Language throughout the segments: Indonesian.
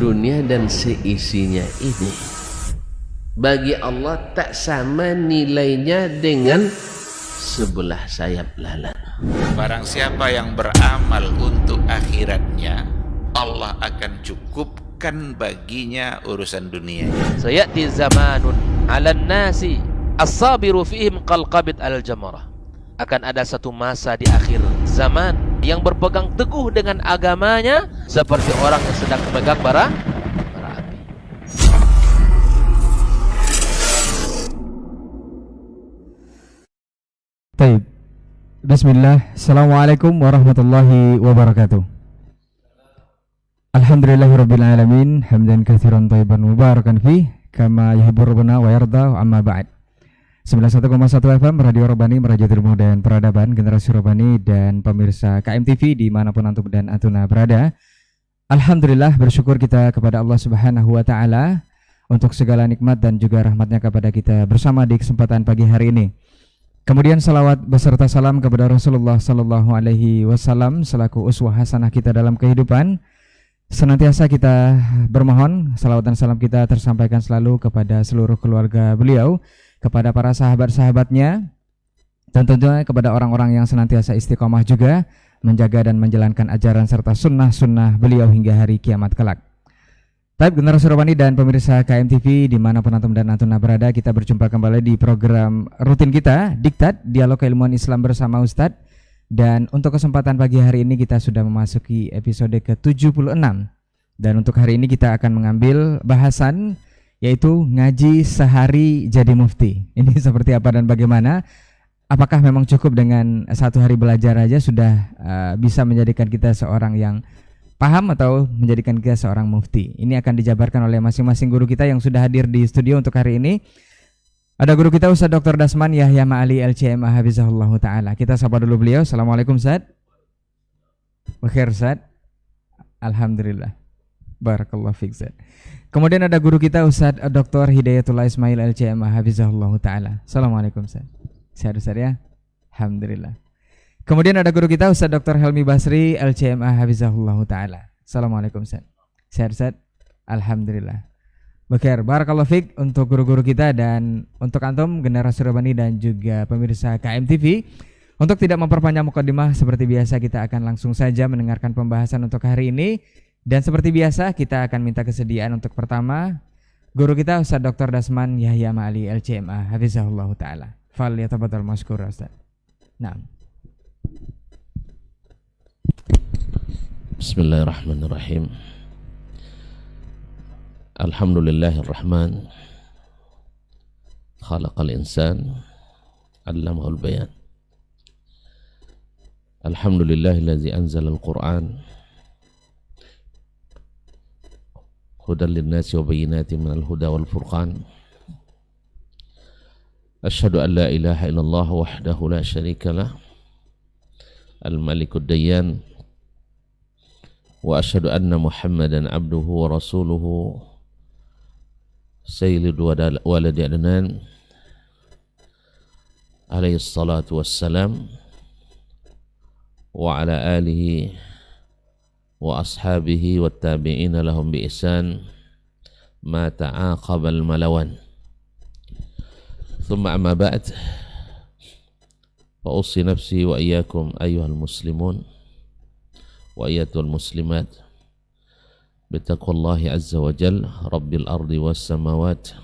dunia dan seisinya ini bagi Allah tak sama nilainya dengan sebelah sayap lalat. Barang siapa yang beramal untuk akhiratnya, Allah akan cukupkan baginya urusan dunia. Sayati zamanun 'alan nasi as-sabiru fihim qalqabit al-jamarah. Akan ada satu masa di akhir zaman yang berpegang teguh dengan agamanya seperti orang yang sedang memegang bara api. Baik. Bismillah. Assalamualaikum warahmatullahi wabarakatuh. Alhamdulillahirabbil alamin, hamdan katsiran thayyiban mubarakan fi kama yuhibbu rabbuna wa yarda, amma ba'd. 91,1 FM Radio Robani, Meraja Ilmu dan Peradaban, Generasi Robani dan pemirsa KMTV dimanapun antum dan antuna berada. Alhamdulillah, bersyukur kita kepada Allah Subhanahu wa Ta'ala untuk segala nikmat dan juga rahmatnya kepada kita bersama di kesempatan pagi hari ini. Kemudian salawat beserta salam kepada Rasulullah Sallallahu Alaihi Wasallam selaku uswah hasanah kita dalam kehidupan. Senantiasa kita bermohon salawat dan salam kita tersampaikan selalu kepada seluruh keluarga beliau, kepada para sahabat-sahabatnya, dan tentunya kepada orang-orang yang senantiasa istiqomah juga menjaga dan menjalankan ajaran serta sunnah-sunnah beliau hingga hari kiamat kelak. Baik, Generasi Robani dan pemirsa KMTV dimanapun antum dan antuna berada, kita berjumpa kembali di program rutin kita, Diktat, Dialog Keilmuan Islam bersama Ustadz. Dan untuk kesempatan pagi hari ini kita sudah memasuki episode ke-76. Dan untuk hari ini kita akan mengambil bahasan yaitu ngaji sehari jadi mufti. Ini seperti apa dan bagaimana? Apakah memang cukup dengan satu hari belajar aja sudah bisa menjadikan kita seorang yang paham atau menjadikan kita seorang mufti? Ini akan dijabarkan oleh masing-masing guru kita yang sudah hadir di studio untuk hari ini. Ada guru kita Ustadz Dr. Dasman Yahya Ma'ali LCMA Hafizahullah Ta'ala. Kita sapa dulu beliau. Assalamualaikum Ustadz. Bakhair Ustadz. Alhamdulillah. Barakallahu fiik Ustadz. Kemudian ada guru kita Ustadz Dr. Hidayatullah Ismail LCMA Hafizahullah Ta'ala. Assalamualaikum Ustadz. Sehat Ustadz ya? Alhamdulillah. Kemudian ada guru kita Ustadz Dr. Helmi Basri LCMA Hafizahullah Ta'ala. Assalamualaikum Ustadz. Sehat Ustadz? Alhamdulillah. Bakhair, barakallahu fiik untuk guru-guru kita dan untuk antum Generasi Robani dan juga pemirsa KMTV. Untuk tidak memperpanjang mukadimah, seperti biasa kita akan langsung saja mendengarkan pembahasan untuk hari ini. Dan seperti biasa kita akan minta kesediaan untuk pertama guru kita Ustadz Dr. Dasman Yahya Ma'ali LCMA Hafizahullah Ta'ala. Fal yatafaddal mashkura Ustadz. Naam. Bismillahirrahmanirrahim. Alhamdulillahirrahman. Khalaqal insan, 'allamahul bayan. Alhamdulillahillazi anzalal Qur'an hudan linnasi wa bayyinatin minal huda wal furqan. Asyhadu an la ilaha illallah wahdahu la syarika lah, al-malikud dayyan, wa asyhadu anna Muhammadan abduhu wa rasuluhu sayyid waladi adnan alaihi salatu wassalam wa ala alihi wa ashabihi wa tabi'ina lahum bi ihsan ma ta'aqabal malawan. Thumma amma ba'd, fa ussi nafsi wa iyyakum ayyuhal muslimun wa iyyatul muslimat bittaqwallahi azza wa jal rabbil ardi was samawat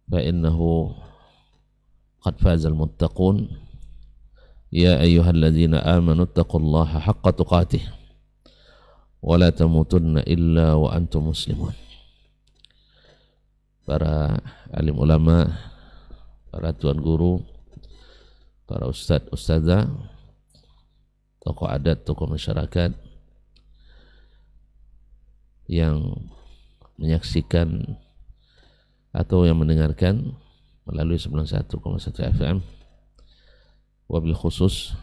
fa innahu qad fazal muttaqun ya ayyuhalladzina amanu taqullaha haqqa tuqatih wa la tamutunna illa wa antum muslimun. Para alim ulama, para tuan guru, para ustadz, ustadzah, tokoh adat, tokoh masyarakat yang menyaksikan atau yang mendengarkan melalui 91,1 FM, wabil khusus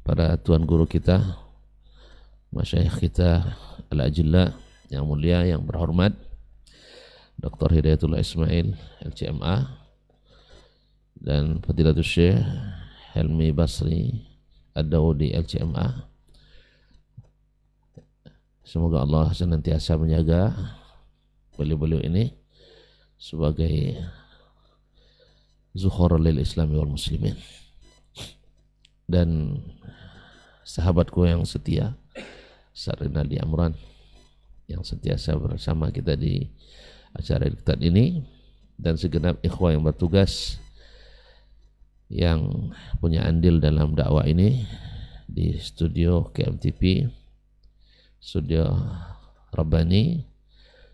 para tuan guru kita, masyayikh kita al-ajilla yang mulia, yang berhormat, Dr. Hidayatullah Ismail LCMA dan Fadilatul Syekh Helmi Basri Ad-Dawudi LCMA, Semoga Allah senantiasa menjaga beliau-beliau ini sebagai zuhur lil Islami wal muslimin. Dan sahabatku yang setia, Sarinaldi Amran, yang sentiasa bersama kita di acara kita ini, dan segenap ikhwah yang bertugas yang punya andil dalam dakwah ini di studio KMTP, studio Rabbani,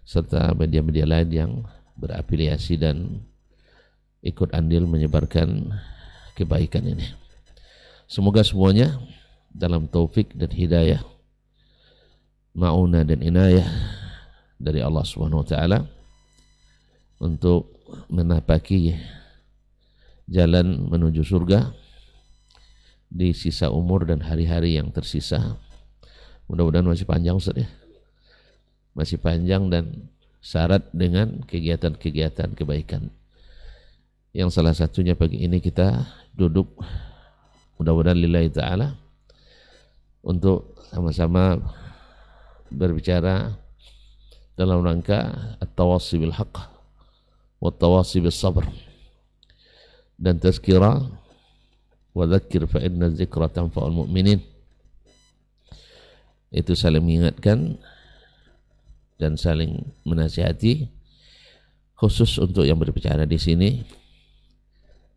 serta media-media lain yang berafiliasi dan ikut andil menyebarkan kebaikan ini. Semoga semuanya dalam taufik dan hidayah, ma'unah dan inayah dari Allah Subhanahu wa taala untuk menapaki jalan menuju surga di sisa umur dan hari-hari yang tersisa. Mudah-mudahan masih panjang, Ustaz ya. Masih panjang dan syarat dengan kegiatan-kegiatan kebaikan. Yang salah satunya pagi ini kita duduk mudah-mudahan lillahi ta'ala untuk sama-sama berbicara dalam rangka at-tawassi bil haqq wa at-tawassi bis sabr, dan tazkira wa dzakir fa inna dzikra tanfa'ul mu'minin. Itu saling mengingatkan dan saling menasihati, khusus untuk yang berbicara di sini,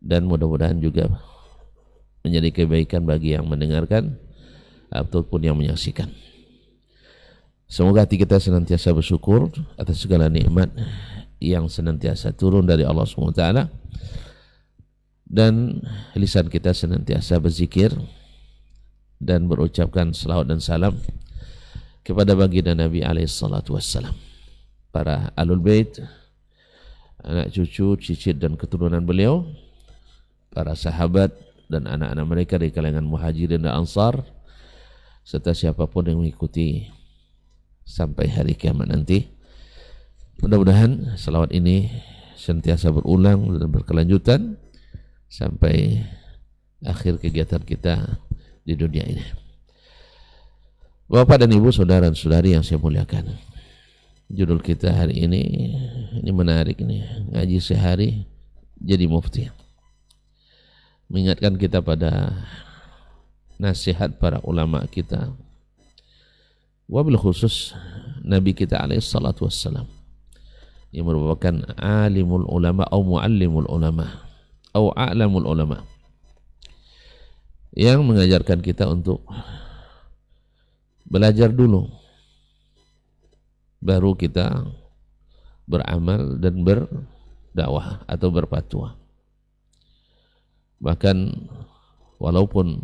dan mudah-mudahan juga menjadi kebaikan bagi yang mendengarkan ataupun yang menyaksikan. Semoga hati kita senantiasa bersyukur atas segala nikmat yang senantiasa turun dari Allah SWT, dan lisan kita senantiasa berzikir dan berucapkan selawat dan salam kepada baginda Nabi SAW, para Ahlul Bait, anak cucu, cicit dan keturunan beliau, para sahabat dan anak-anak mereka dari kalangan Muhajirin dan Ansar, serta siapapun yang mengikuti sampai hari kiamat nanti. Mudah-mudahan selawat ini sentiasa berulang dan berkelanjutan sampai akhir kegiatan kita di dunia ini. Bapak dan Ibu, saudara dan saudari yang saya muliakan, judul kita hari ini menarik nih, ngaji sehari jadi mufti. Mengingatkan kita pada nasihat para ulama kita, wabil khusus Nabi kita alaihi salatu wassalam, yang merupakan alimul ulama atau muallimul ulama atau a'lamul ulama, yang mengajarkan kita untuk belajar dulu baru kita beramal dan berdakwah atau berfatwa. Bahkan walaupun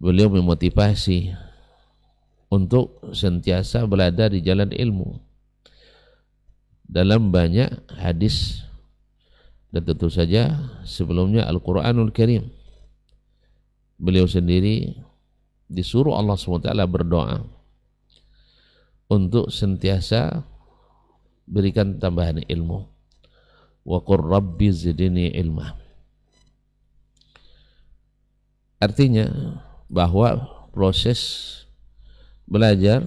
beliau memotivasi untuk sentiasa berada di jalan ilmu dalam banyak hadis, dan tentu saja sebelumnya Al-Quranul Karim, beliau sendiri disuruh Allah SWT berdoa untuk sentiasa berikan tambahan ilmu. Wa qur rabbi zidni ilma. Artinya bahwa proses belajar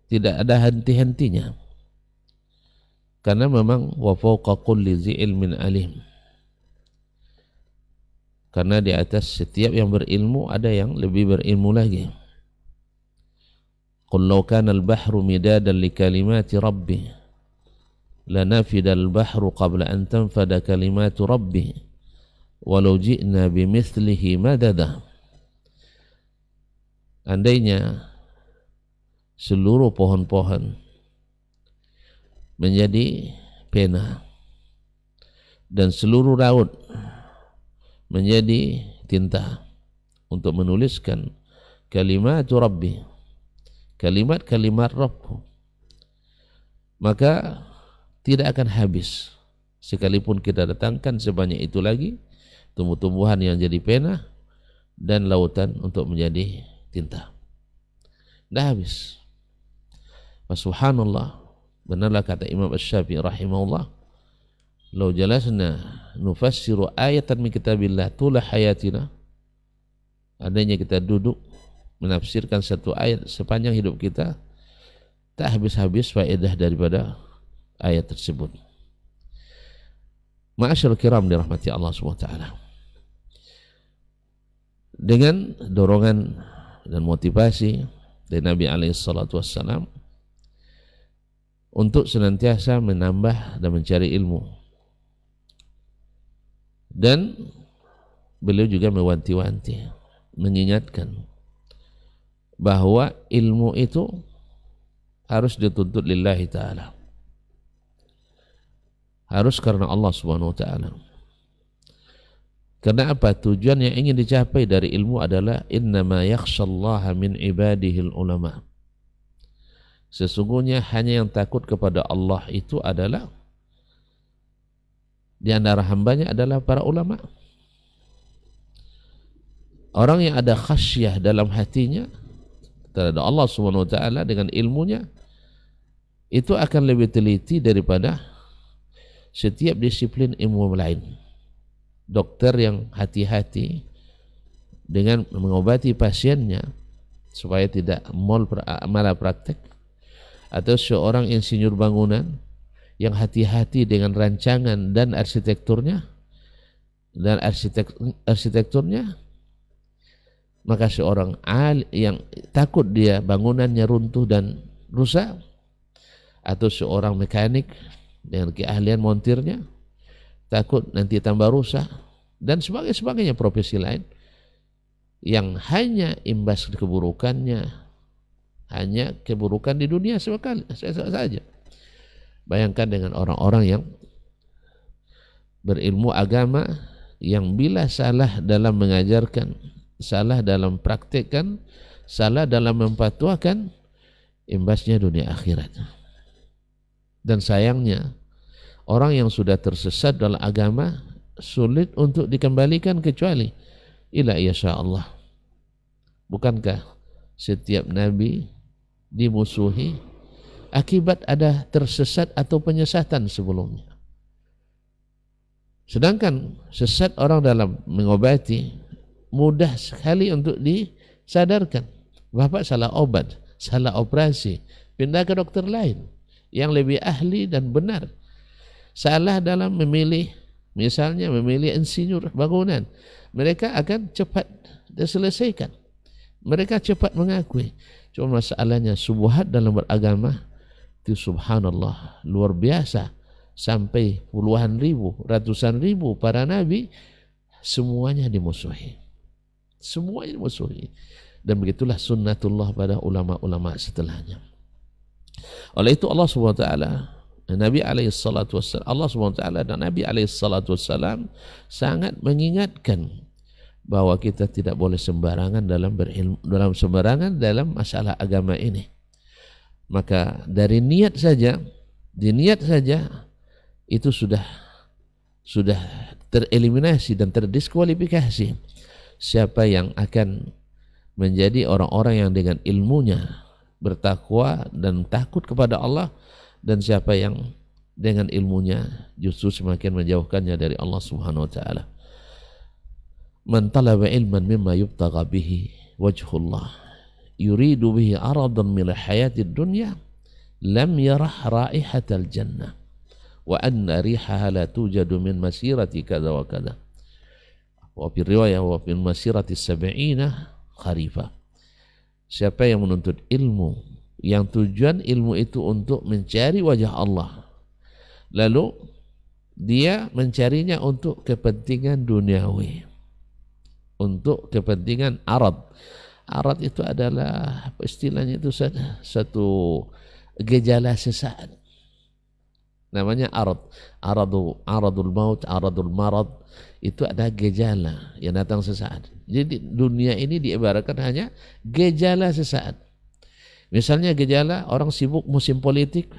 tidak ada henti-hentinya, karena memang wa fawqa kulli dzi ilmin alim, karena di atas setiap yang berilmu ada yang lebih berilmu lagi. Qul law kana al-bahru midadan li kalimati rabbi lanafida al-bahru qabla an tanfada kalimatu rabbi walau ji'na bimithlihi madada. Andainya seluruh pohon-pohon menjadi pena dan seluruh laut menjadi tinta untuk menuliskan kalimat Rabbi, kalimat-kalimat Rabb, maka tidak akan habis sekalipun kita datangkan sebanyak itu lagi tumbuh-tumbuhan yang jadi pena dan lautan untuk menjadi tinta. Tidak habis. Subhanallah, benarlah kata Imam Asy-Syafi'i rahimahullah, "Lau jalasna nufassiru ayatan min kitabillah tula hayatina." Andainya kita duduk menafsirkan satu ayat sepanjang hidup kita, tak habis-habis faedah daripada ayat tersebut. Ma'asyarul kiram dirahmati Allah SWT, dengan dorongan dan motivasi dari Nabi SAW untuk senantiasa menambah dan mencari ilmu, dan beliau juga mewanti-wanti, mengingatkan bahwa ilmu itu harus dituntut lillahi ta'ala, harus karena Allah Subhanahu wa ta'ala. Karena apa? Tujuan yang ingin dicapai dari ilmu adalah innama yakhshallaha min ibadihil ulama. Sesungguhnya hanya yang takut kepada Allah itu adalah di antara hambanya adalah para ulama. Orang yang ada khasyah dalam hatinya terhadap Allah Subhanahu wa ta'ala dengan ilmunya, itu akan lebih teliti daripada setiap disiplin ilmu lain. Dokter yang hati-hati dengan mengobati pasiennya supaya tidak malah praktek, atau seorang insinyur bangunan yang hati-hati dengan rancangan dan arsitekturnya, maka seorang yang takut dia bangunannya runtuh dan rusak, atau seorang mekanik dengan keahlian montirnya takut nanti tambah rusak, dan sebagainya profesi lain yang hanya imbas keburukannya, hanya keburukan di dunia saja. Bayangkan dengan orang-orang yang berilmu agama, yang bila salah dalam mengajarkan, salah dalam praktekkan, salah dalam memfatwakan, imbasnya dunia akhirat. Dan sayangnya orang yang sudah tersesat dalam agama sulit untuk dikembalikan kecuali ila yasha Allah. Bukankah setiap nabi dimusuhi akibat ada tersesat atau penyesatan sebelumnya? Sedangkan sesat orang dalam mengobati mudah sekali untuk disadarkan. Bapak salah obat, salah operasi, pindah ke dokter lain yang lebih ahli dan benar. Salah dalam memilih, misalnya memilih insinyur bangunan, mereka akan cepat diselesaikan, mereka cepat mengakui. Cuma masalahnya syubhat dalam beragama itu subhanallah luar biasa, sampai puluhan ribu, ratusan ribu para nabi semuanya dimusuhi, dan begitulah sunnatullah pada ulama-ulama setelahnya. Oleh itu Allah SWT, Nabi SAW, Allah SWT dan Nabi SAW sangat mengingatkan bahwa kita tidak boleh sembarangan dalam berilmu, dalam masalah agama ini. Maka dari niat saja, itu sudah tereliminasi dan terdiskualifikasi siapa yang akan menjadi orang-orang yang dengan ilmunya bertakwa dan takut kepada Allah, dan siapa yang dengan ilmunya justru semakin menjauhkannya dari Allah Subhanahu wa ta'ala. Man talaba ilman mimma yubtagha bihi wajhullah yuridu bihi aradan min hayatid dunya lam yarah raihatal jannah wa anna rihaha la tujadu min masirati kadza wa kadza wa fi riwayah wa fi masirati 70 kharifah. Siapa yang menuntut ilmu yang tujuan ilmu itu untuk mencari wajah Allah, lalu dia mencarinya untuk kepentingan duniawi, untuk kepentingan arad. Arad itu adalah apa istilahnya, itu satu gejala sesaat, namanya arad. Aradul maut, aradul marad, itu ada gejala yang datang sesaat. Jadi dunia ini diibaratkan hanya gejala sesaat. Misalnya gejala orang sibuk musim politik,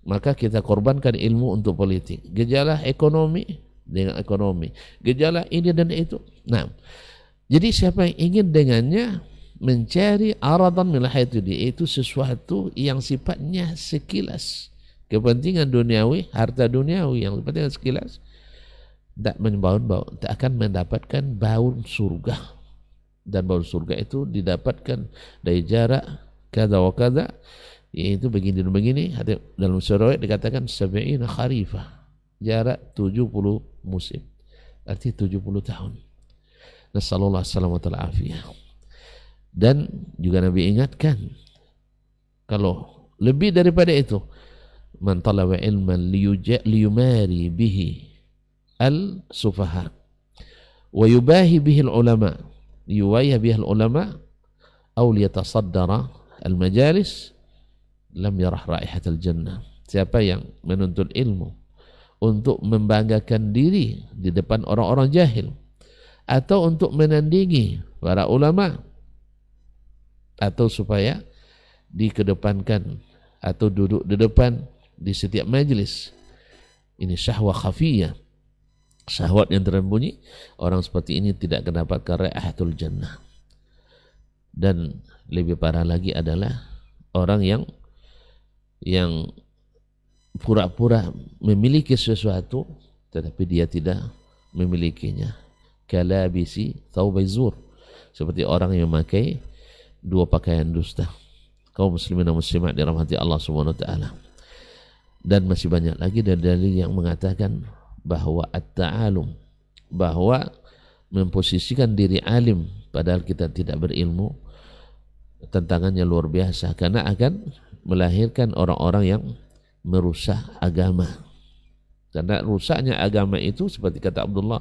maka kita korbankan ilmu untuk politik. Gejala ekonomi dengan ekonomi, gejala ini dan itu. Nah, jadi siapa yang ingin dengannya mencari aradan min hayati, itu sesuatu yang sifatnya sekilas, kepentingan duniawi, harta duniawi yang sifatnya sekilas, tak akan mendapatkan bau surga. Dan bau surga itu didapatkan dari jarak kada wa kada, yaitu begini dan begini. Dalam surah dikatakan 70 kharifah, jarak 70 musim, artinya 70 tahun. Nasallallahu alaihi afiyah. Dan juga Nabi ingatkan, kalau lebih daripada itu, man talaba ilman liyumari bihi al-sufaha wa yubahi bihi al-ulama, yuwayah bihi al-ulama aw liyatasaddara al-majalis lam yarah raihat al-jannah. Siapa yang menuntut ilmu untuk membanggakan diri di depan orang-orang jahil, atau untuk menandingi para ulama, atau supaya dikedepankan atau duduk di depan di setiap majelis, ini syahwat khafiyah, syahwat yang tersembunyi, orang seperti ini tidak akan mendapatkan raihatul jannah. Dan lebih parah lagi adalah orang yang pura-pura memiliki sesuatu tetapi dia tidak memilikinya. Kalabisi thawbai zur, seperti orang yang memakai dua pakaian dusta. Kaum muslimin dan muslimat dirahmati Allah Subhanahu wa taala. Dan masih banyak lagi dalil yang mengatakan bahwa at-ta'alum, bahwa memposisikan diri alim padahal kita tidak berilmu, tantangannya luar biasa, karena akan melahirkan orang-orang yang merusak agama. Karena rusaknya agama itu seperti kata Abdullah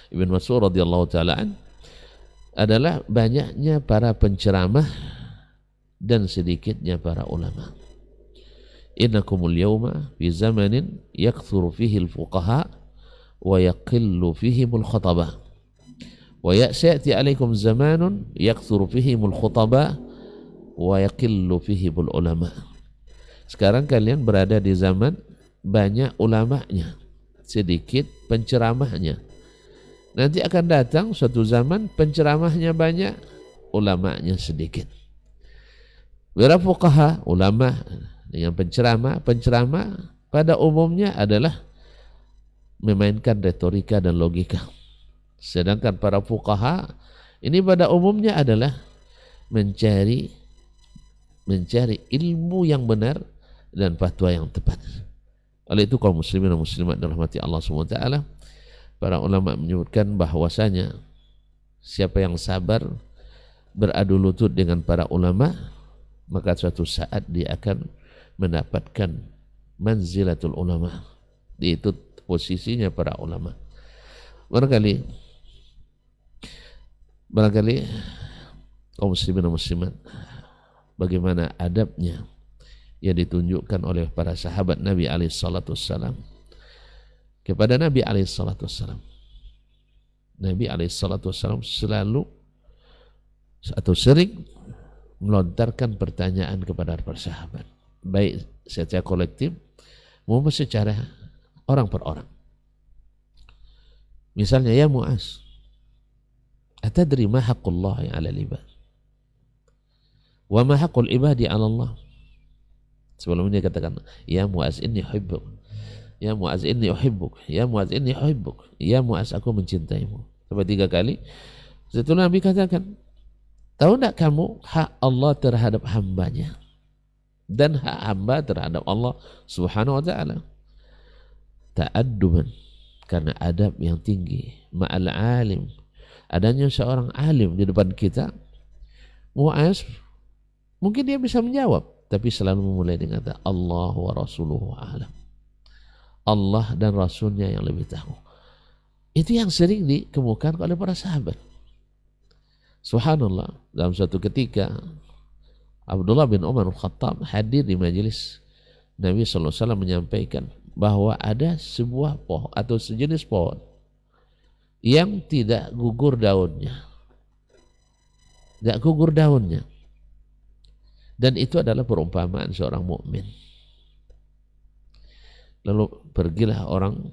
Ibn Mas'ud radhiyallahu ta'ala adalah banyaknya para penceramah dan sedikitnya para ulama. Innakumul yawma fi zamanin yakthuru fihi al-fuqaha wa yaqillu fihimul khutabah wa ya'ti alaikum zamanun yakthuru fihimul khutabah wa yaqillu fihimul ulama. Sekarang kalian berada di zaman banyak ulamanya, sedikit penceramahnya. Nanti akan datang suatu zaman penceramahnya banyak, ulamanya sedikit. Wira fuqaha, ulama dengan penceramah pada umumnya adalah memainkan retorika dan logika. Sedangkan para fuqaha ini pada umumnya adalah mencari ilmu yang benar dan fatwa yang tepat. Oleh itu kaum muslimin dan muslimat dirahmati Allah SWT, para ulama menyebutkan bahwasanya siapa yang sabar beradu lutut dengan para ulama, maka suatu saat dia akan mendapatkan manzilatul ulama, yaitu posisinya para ulama. Barangkali kaum muslimin dan muslimat, bagaimana adabnya yang ditunjukkan oleh para sahabat Nabi alaihissalam kepada Nabi alaihissalam. Nabi alaihissalam selalu atau sering melontarkan pertanyaan kepada para sahabat, baik secara kolektif maupun secara orang per orang. Misalnya, ya Mu'az, atadri ma haqqullahi 'ala al-ibad wa ma haqqul ibadi 'ala Allah. Sebelumnya katakan, ya Mu'az inni uhibbuk, ya Mu'az inni uhibbuk, ya Mu'az inni uhibbuk, ya Mu'az aku mencintaimu, sampai 3 kali. Setelah Nabi katakan, tahu tidak kamu hak Allah terhadap hambanya dan hak hamba terhadap Allah Subhanahu wa ta'ala? Ta'adduban, karena adab yang tinggi, ma'al alim, adanya seorang alim di depan kita. Mu'az mungkin dia bisa menjawab, tapi selalu memulai dengan kata Allah wa rasuluhu a'lam, Allah dan Rasulnya yang lebih tahu. Itu yang sering dikemukakan oleh para sahabat. Subhanallah, dalam suatu ketika Abdullah bin Umar Al-Khattab hadir di majelis Nabi SAW menyampaikan bahwa ada sebuah pohon atau sejenis pohon yang tidak gugur daunnya, dan itu adalah perumpamaan seorang mukmin. Lalu pergilah orang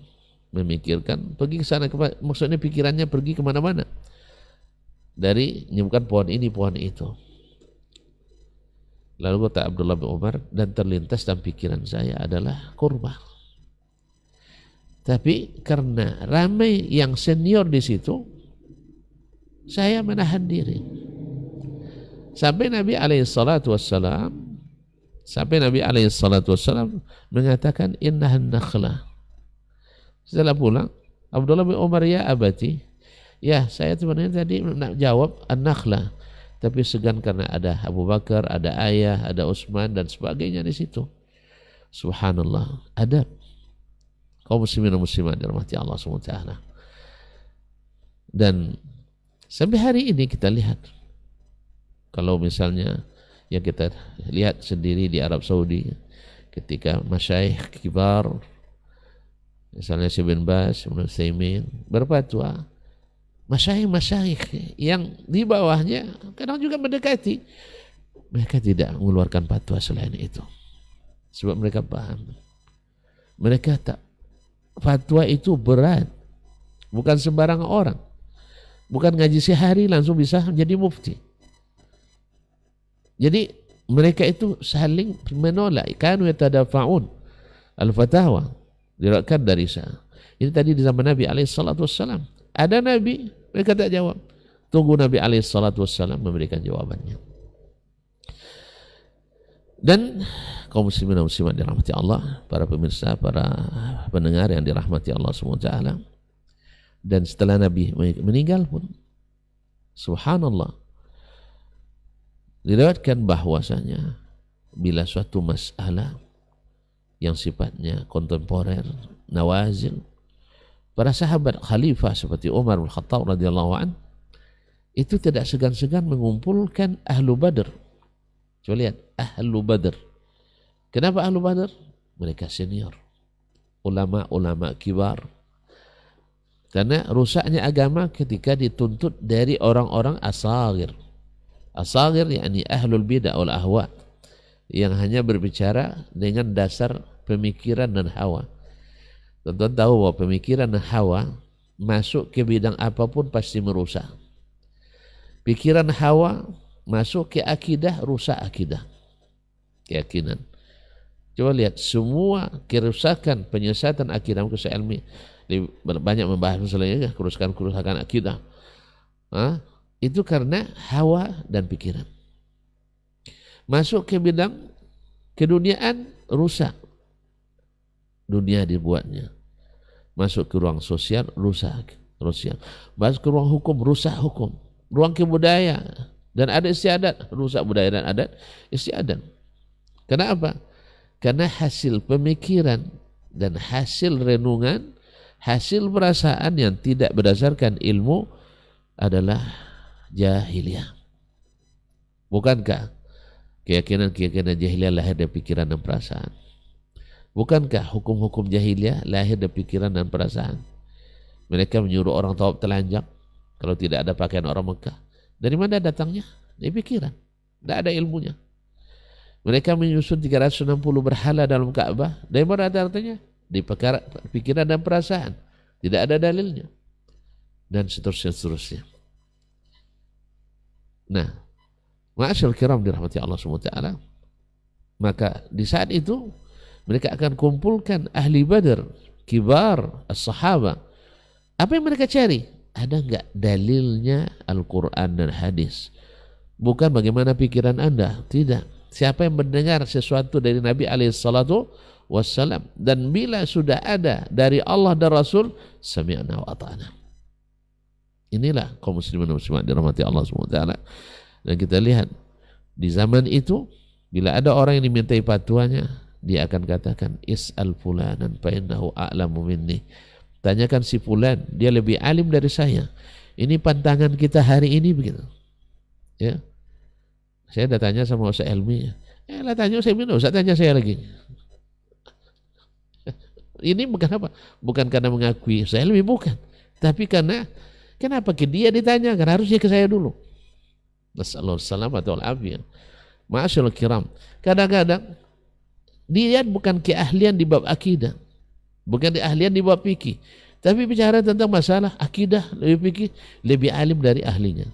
memikirkan, pergi ke sana, maksudnya pikirannya pergi kemana-mana, dari menyebutkan pohon ini, pohon itu. Lalu kata Abdullah bin Umar, dan terlintas dalam pikiran saya adalah kurma. Tapi karena ramai yang senior di situ, saya menahan diri. Sampai Nabi SAW mengatakan innahan nakhlah. Setelah pulang, Abdullah bin Umar, ya abati, ya saya sebenarnya tadi nak jawab an-nakhlah, tapi segan karena ada Abu Bakar, ada ayah, ada Utsman dan sebagainya di situ. Subhanallah, adab. Kaum muslimin dan muslimat dirahmati Allah SWT. Dan sampai hari ini kita lihat, kalau misalnya yang kita lihat sendiri di Arab Saudi, ketika masyayikh kibar, misalnya Syekh bin Baz, Ibnu Utsaimin berfatwa, masyayikh yang di bawahnya kadang juga mendekati, mereka tidak mengeluarkan fatwa selain itu, sebab mereka paham, mereka tak, fatwa itu berat, bukan sembarang orang, bukan ngaji sehari langsung bisa menjadi mufti. Jadi mereka itu saling menolak, kanu yatadafa'un al-fatawa, diriwayatkan dari sana. Ini tadi di zaman Nabi SAW. Ada Nabi, mereka tak jawab. Tunggu Nabi SAW memberikan jawabannya. Dan kaum muslimin dan muslimat dirahmati Allah, para pemirsa, para pendengar yang dirahmati Allah SWT. Dan setelah Nabi meninggal pun, subhanallah, diriwayatkan bahwasanya bila suatu masalah yang sifatnya kontemporer, nawazil, para sahabat khalifah seperti Umar bin Khattab radhiyallahu an itu tidak segan-segan mengumpulkan ahlu Badr. Coba lihat, ahlu Badr. Kenapa ahlu Badr? Mereka senior, ulama-ulama kibar. Karena rusaknya agama ketika dituntut dari orang-orang asagir. Asagir yakni ahlul bid'ah wal ahwa, yang hanya berbicara dengan dasar pemikiran dan hawa. Tentu tahu bahwa pemikiran dan hawa masuk ke bidang apapun pasti merusak. Pikiran hawa masuk ke akidah, rusak akidah, keyakinan. Coba lihat semua kerusakan, penyesatan akidah, saya ilmi banyak membahas masalahnya kerusakan akidah. Itu karena hawa dan pikiran. Masuk ke bidang keduniaan, rusak. Dunia dibuatnya. Masuk ke ruang sosial, rusak sosial. Masuk ke ruang hukum, rusak hukum. Ruang kebudayaan dan adat istiadat, rusak budaya dan adat istiadat. Kenapa? Karena hasil pemikiran dan hasil renungan, hasil perasaan yang tidak berdasarkan ilmu adalah jahiliyah. Bukankah keyakinan jahiliyah lahir dari pikiran dan perasaan? Bukankah hukum-hukum jahiliyah lahir dari pikiran dan perasaan? Mereka menyuruh orang tawaf telanjang kalau tidak ada pakaian orang Mekah. Dari mana datangnya? Dari pikiran. Tidak ada ilmunya. Mereka menyusun 360 berhala dalam Ka'bah. Dari mana datangnya? Dari pikiran dan perasaan. Tidak ada dalilnya. Dan seterusnya. Nah, ma'asyal kiram dirahmati Allah SWT, maka di saat itu mereka akan kumpulkan ahli Badr, kibar, as-sahaba. Apa yang mereka cari? Ada enggak dalilnya Al-Quran dan hadis? Bukan bagaimana pikiran Anda, tidak. Siapa yang mendengar sesuatu dari Nabi SAW, dan bila sudah ada dari Allah dan Rasul, sami'na wa ata'na. Inilah kaum muslimin dan muslimat dirahmati Allah SWT. Dan kita lihat di zaman itu, bila ada orang yang dimintai fatwanya, dia akan katakan is'al fulanan fa innahu a'lamu minni. Tanyakan si fulan, dia lebih alim dari saya. Ini pantangan kita hari ini begitu. Ya. Saya dah tanya sama Ustaz Helmi. Lah tanya Ustaz Helmi, Ustaz tanya saya lagi. Ini bukan apa? Bukan karena mengakui Ustaz Helmi, bukan. Tapi karena kenapa ke dia ditanyakan? Harusnya ke saya dulu. Nasallahu salamata wal afiyah. Ma'asyarul kiram. Kadang-kadang dia bukan keahlian di bab akidah, bukan keahlian di bab fikih, tapi bicara tentang masalah akidah, lebih fikih, lebih alim dari ahlinya.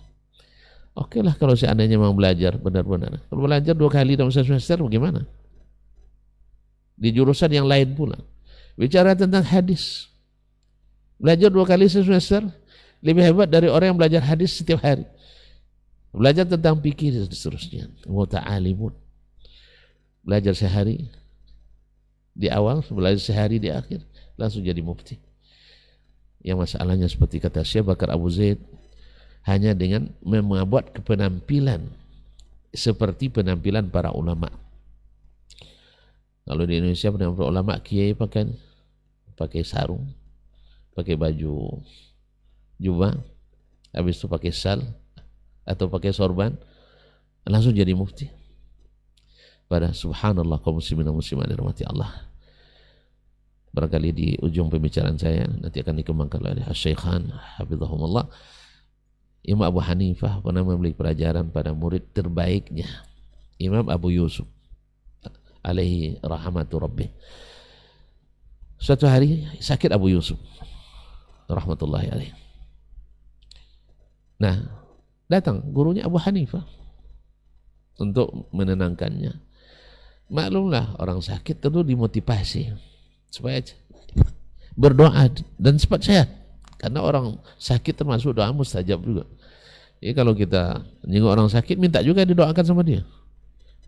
Oke lah kalau seandainya mau belajar benar-benar. Kalau belajar 2 kali dalam semester bagaimana? Di jurusan yang lain pula. Bicara tentang hadis, belajar 2 kali semester, lebih hebat dari orang yang belajar hadis setiap hari, belajar tentang fikih dan seterusnya. Muta'alimun, belajar sehari di awal, belajar sehari di akhir, langsung jadi mufti. Yang masalahnya seperti kata Syekh Bakar Abu Zaid, hanya dengan membuat penampilan seperti penampilan para ulama. Kalau di Indonesia penampilan ulama, kiai pakai sarung, pakai baju jubah, habis itu pakai sal atau pakai sorban, langsung jadi mufti. Pada subhanallah kaum muslimin dan muslimat dirahmati Allah. Barangkali di ujung pembicaraan saya nanti akan dikembangkan oleh Asy-Syaikhan hafizahumullah. Imam Abu Hanifah pernah memberi pelajaran pada murid terbaiknya, Imam Abu Yusuf alaihi rahmatu rabbih. Suatu hari sakit Abu Yusuf rahmatullahi alaihi. Nah, datang gurunya Abu Hanifah untuk menenangkannya. Maklumlah orang sakit tentu dimotivasi supaya berdoa dan cepat sehat, karena orang sakit termasuk doa mustajab juga. Jadi kalau kita nyengok orang sakit, minta juga didoakan sama dia,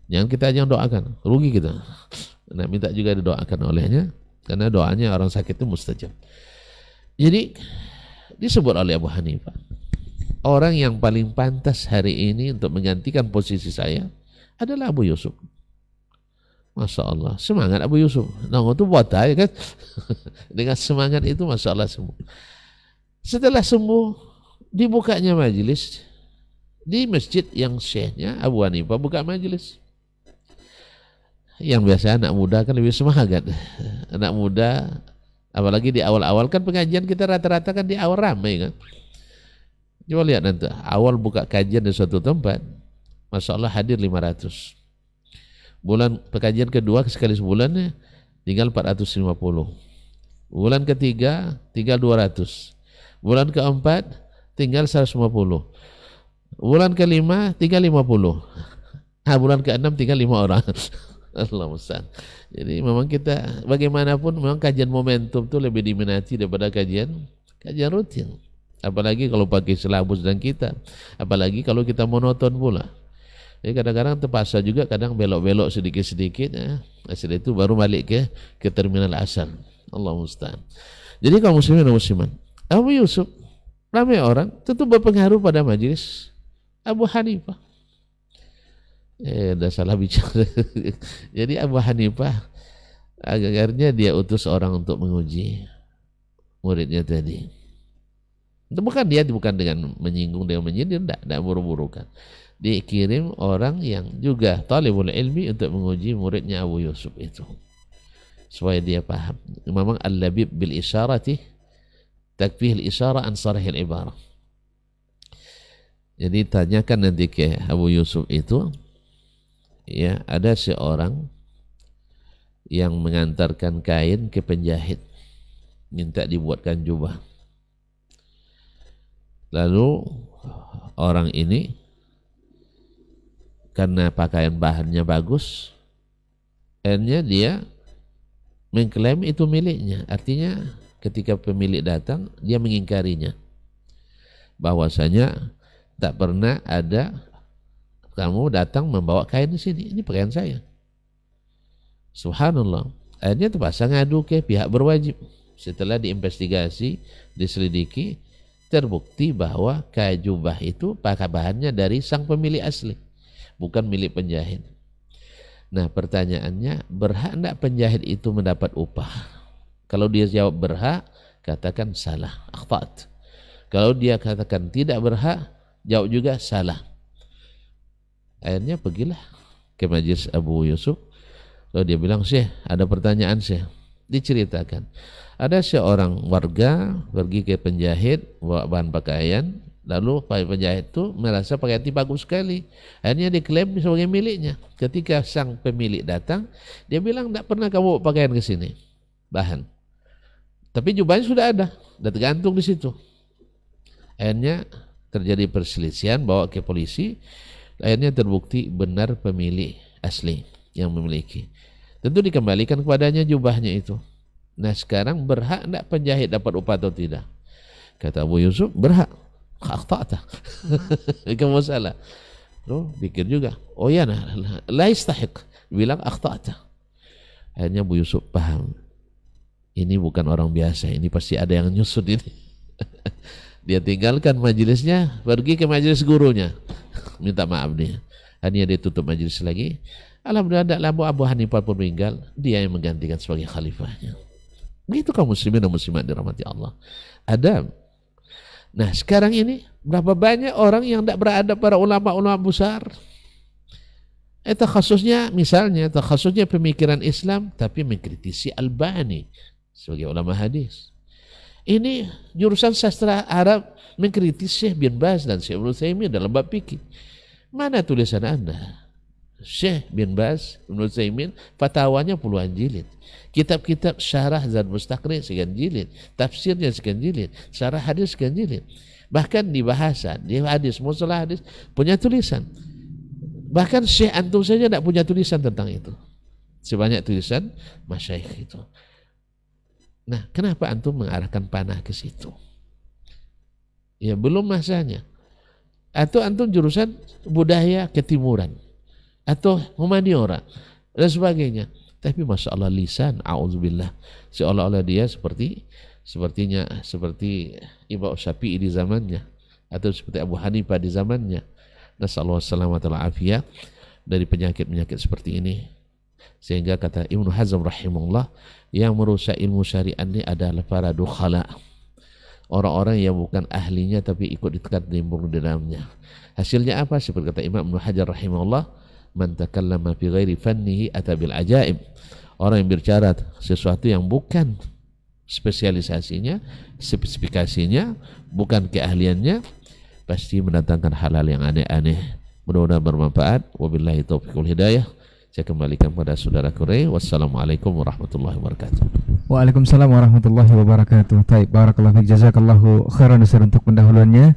jangan kita aja yang doakan, rugi kita. Nah, minta juga didoakan olehnya, karena doanya orang sakit itu mustajab. Jadi disebut oleh Abu Hanifah, orang yang paling pantas hari ini untuk menggantikan posisi saya adalah Abu Yusuf. Masya Allah, semangat Abu Yusuf. Nah, itu buat aja kan. Dengan semangat itu Masya Allah sembuh. Setelah sembuh, dibukanya majelis di masjid yang syekhnya Abu Hanifah buka majelis. Yang biasa anak muda kan lebih semangat. Anak muda, apalagi di awal-awal kan pengajian kita rata-rata kan di awal ramai kan. Coba lihat nanti, awal buka kajian di suatu tempat, Masya Allah hadir 500. Bulan pengajian kedua sekali sebulannya tinggal 450. Bulan ketiga tinggal 200. Bulan keempat tinggal 150. Bulan kelima tinggal 50. Bulan keenam tinggal 5 orang. Allah musta'an. Jadi memang kita bagaimanapun memang kajian momentum itu lebih diminati daripada kajian rutin. Apalagi kalau pakai silabus dan kita, apalagi kalau kita monoton pula. Jadi kadang-kadang terpaksa juga, kadang belok-belok sedikit-sedikit, setelah itu baru balik ke terminal asal. Allah musta'an. Jadi kaum muslimin dan muslimat, Abu Yusuf, ramai orang tentu berpengaruh pada majelis Abu Hanifah. Udah salah bicara. Jadi Abu Hanifah akhirnya dia utus orang untuk menguji muridnya tadi. Bukan dengan menyinggung, dengan menyindir, tidak buru-burukan. Dikirim orang yang juga talibul ilmi untuk menguji muridnya Abu Yusuf itu, supaya dia paham. Memang al-labib bil isyarati takfih al-isyara an sarih al-ibarah. Jadi tanyakan nanti ke Abu Yusuf itu, ya, ada seorang yang mengantarkan kain ke penjahit, minta dibuatkan jubah. Lalu orang ini karena pakaian bahannya bagus, akhirnya dia mengklaim itu miliknya. Artinya ketika pemilik datang, dia mengingkarinya, bahwasanya tak pernah ada kamu datang membawa kain di sini, ini pakaian saya. Subhanallah. Akhirnya terpaksa ngadu ke pihak berwajib. Setelah diinvestigasi, diselidiki, terbukti bahwa kain jubah itu bahannya dari sang pemilik asli, bukan milik penjahit. Nah, pertanyaannya, berhak enggak penjahit itu mendapat upah? Kalau dia jawab berhak, katakan salah, akhtat. Kalau dia katakan tidak berhak, jawab juga salah. Akhirnya pergilah ke majelis Abu Yusuf. Lalu dia bilang, Syekh, ada pertanyaan Syekh. Diceritakan, ada seorang warga pergi ke penjahit bawa bahan pakaian, lalu penjahit itu merasa pakaian itu bagus sekali, akhirnya diklaim sebagai miliknya. Ketika sang pemilik datang, dia bilang, tidak pernah kamu bawa pakaian ke sini, bahan, tapi jubahnya sudah ada, sudah tergantung di situ. Akhirnya terjadi perselisihan, bawa ke polisi, akhirnya terbukti benar pemilik asli yang memiliki. Tentu dikembalikan kepadanya jubahnya itu. Nah, sekarang berhak tidak penjahit dapat upah atau tidak? Kata Abu Yusuf, berhak. Akhta'ta. Kamu salah. Loh, pikir juga. Oh ya, la yastahiq. Bilang akhta'ta. Akhirnya Abu Yusuf paham. Ini bukan orang biasa, ini pasti ada yang nyusut ini. Dia tinggalkan majelisnya, pergi ke majelis gurunya. Minta maaf dia. Akhirnya dia tutup majelis lagi. Alhamdulillah, Abu Hanifah pun meninggal. Dia yang menggantikan sebagai khalifahnya. Begitu kaum muslimin dan muslimat dirahmati Allah. Adab. Nah sekarang ini berapa banyak orang yang tidak beradab para ulama-ulama besar. Takhasusnya misalnya, takhasusnya pemikiran Islam tapi mengkritisi Albani sebagai ulama hadis. Ini jurusan sastra Arab mengkritisi Syekh bin Baz dan Syekh Ibnu Utsaimin dalam bab fikih. Mana tulisan Anda? Syekh bin Baz, Ibnu Utsaimin, fatwanya puluhan jilid. Kitab-kitab syarah Zad Mustaqni sekian jilid, tafsirnya sekian jilid, syarah hadis sekian jilid. Bahkan di bahasa, di hadis, mustalah hadis punya tulisan. Bahkan Syekh antum saja tidak punya tulisan tentang itu. Sebanyak tulisan masyayikh itu. Nah, kenapa antum mengarahkan panah ke situ? Ya, belum masanya. Atau antum jurusan budaya ketimuran atau humaniora dan sebagainya. Tapi masya Allah lisan, a'udzubillah, seolah-olah dia seperti Imam Syafi'i di zamannya atau seperti Abu Hanifah di zamannya. Nasallahu salamat wal afiyah dari penyakit-penyakit seperti ini. Sehingga kata Ibnu Hazm rahimahullah, yang merusak ilmu syariat ini adalah para dukhala, orang-orang yang bukan ahlinya tapi ikut ditekan nimbrung di dalamnya. Hasilnya apa? Seperti kata Imam Ibnu Hajar rahimahullah, man takallama fi ghairi fannihi ata bil ajaib. Orang yang berbicara sesuatu yang bukan spesialisasinya, spesifikasinya, bukan keahliannya, pasti mendatangkan hal-hal yang aneh-aneh. Mudah-mudahan bermanfaat. Wabillahi taufiq wal hidayah. Saya kembalikan pada saudara Kurey. Wassalamualaikum warahmatullahi wabarakatuh. Waalaikumsalam warahmatullahi wabarakatuh. Baik, barakallahu fiik, jazakallahu khairan Ustaz untuk pendahuluannya.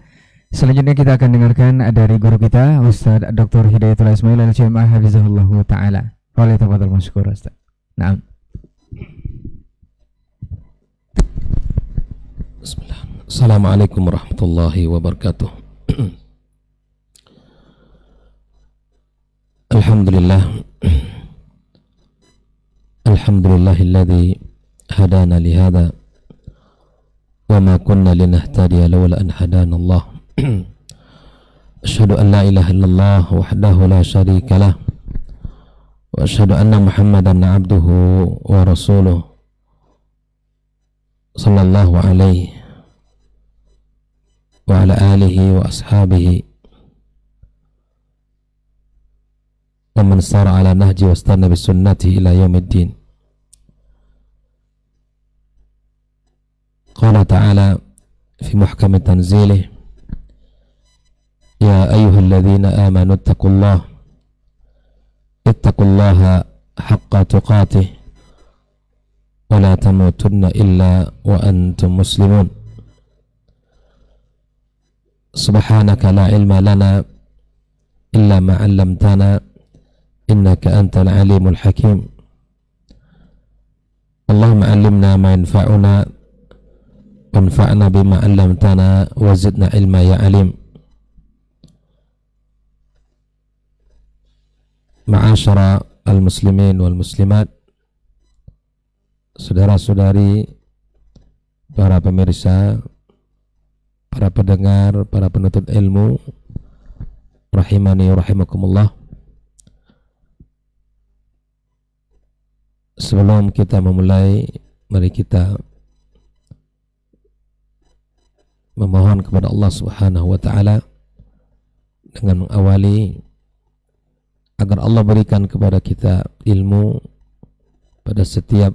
Selanjutnya kita akan dengarkan dari guru kita Ustaz Dr. Hidayatul Ismail Al-Jamaah hafizahullahu taala. Wali tafadhal masykur Ustaz. Naam. Bismillah. Assalamualaikum warahmatullahi wabarakatuh. Alhamdulillah. Alhamdulillahilladzi hadana lihada wa ma kunna linahtadiya lawla an hadana Allah. Asyhadu an la ilaha illallah wahdahu la syarika lah wa asyhadu anna Muhammadan abduhu wa rasuluh sallallahu alaihi wa ala alihi wa ashabihi wa man sara ala nahji wa istana bi sunnatihi ila yaumiddin. Qala ta'ala fi muhkami tanzilih, ya ayyuhalladzina amanu ittaqullaha haqqa tuqatih wa la tamutunna illa wa antum muslimun. Subhanaka la ilma lana illa ma 'allamtana innaka antal alimul hakim. Allahumma 'allimna ma yanfa'una wanfa'na bima 'allamtana wa zidna ilma ya alim. Ma'asyara al-muslimin wal muslimat, saudara-saudari, para pemirsa, para pendengar, para penuntut ilmu, rahimani wa rahimakumullah. Sebelum kita memulai, mari kita memohon kepada Allah Subhanahu wa taala dengan mengawali agar Allah berikan kepada kita ilmu pada setiap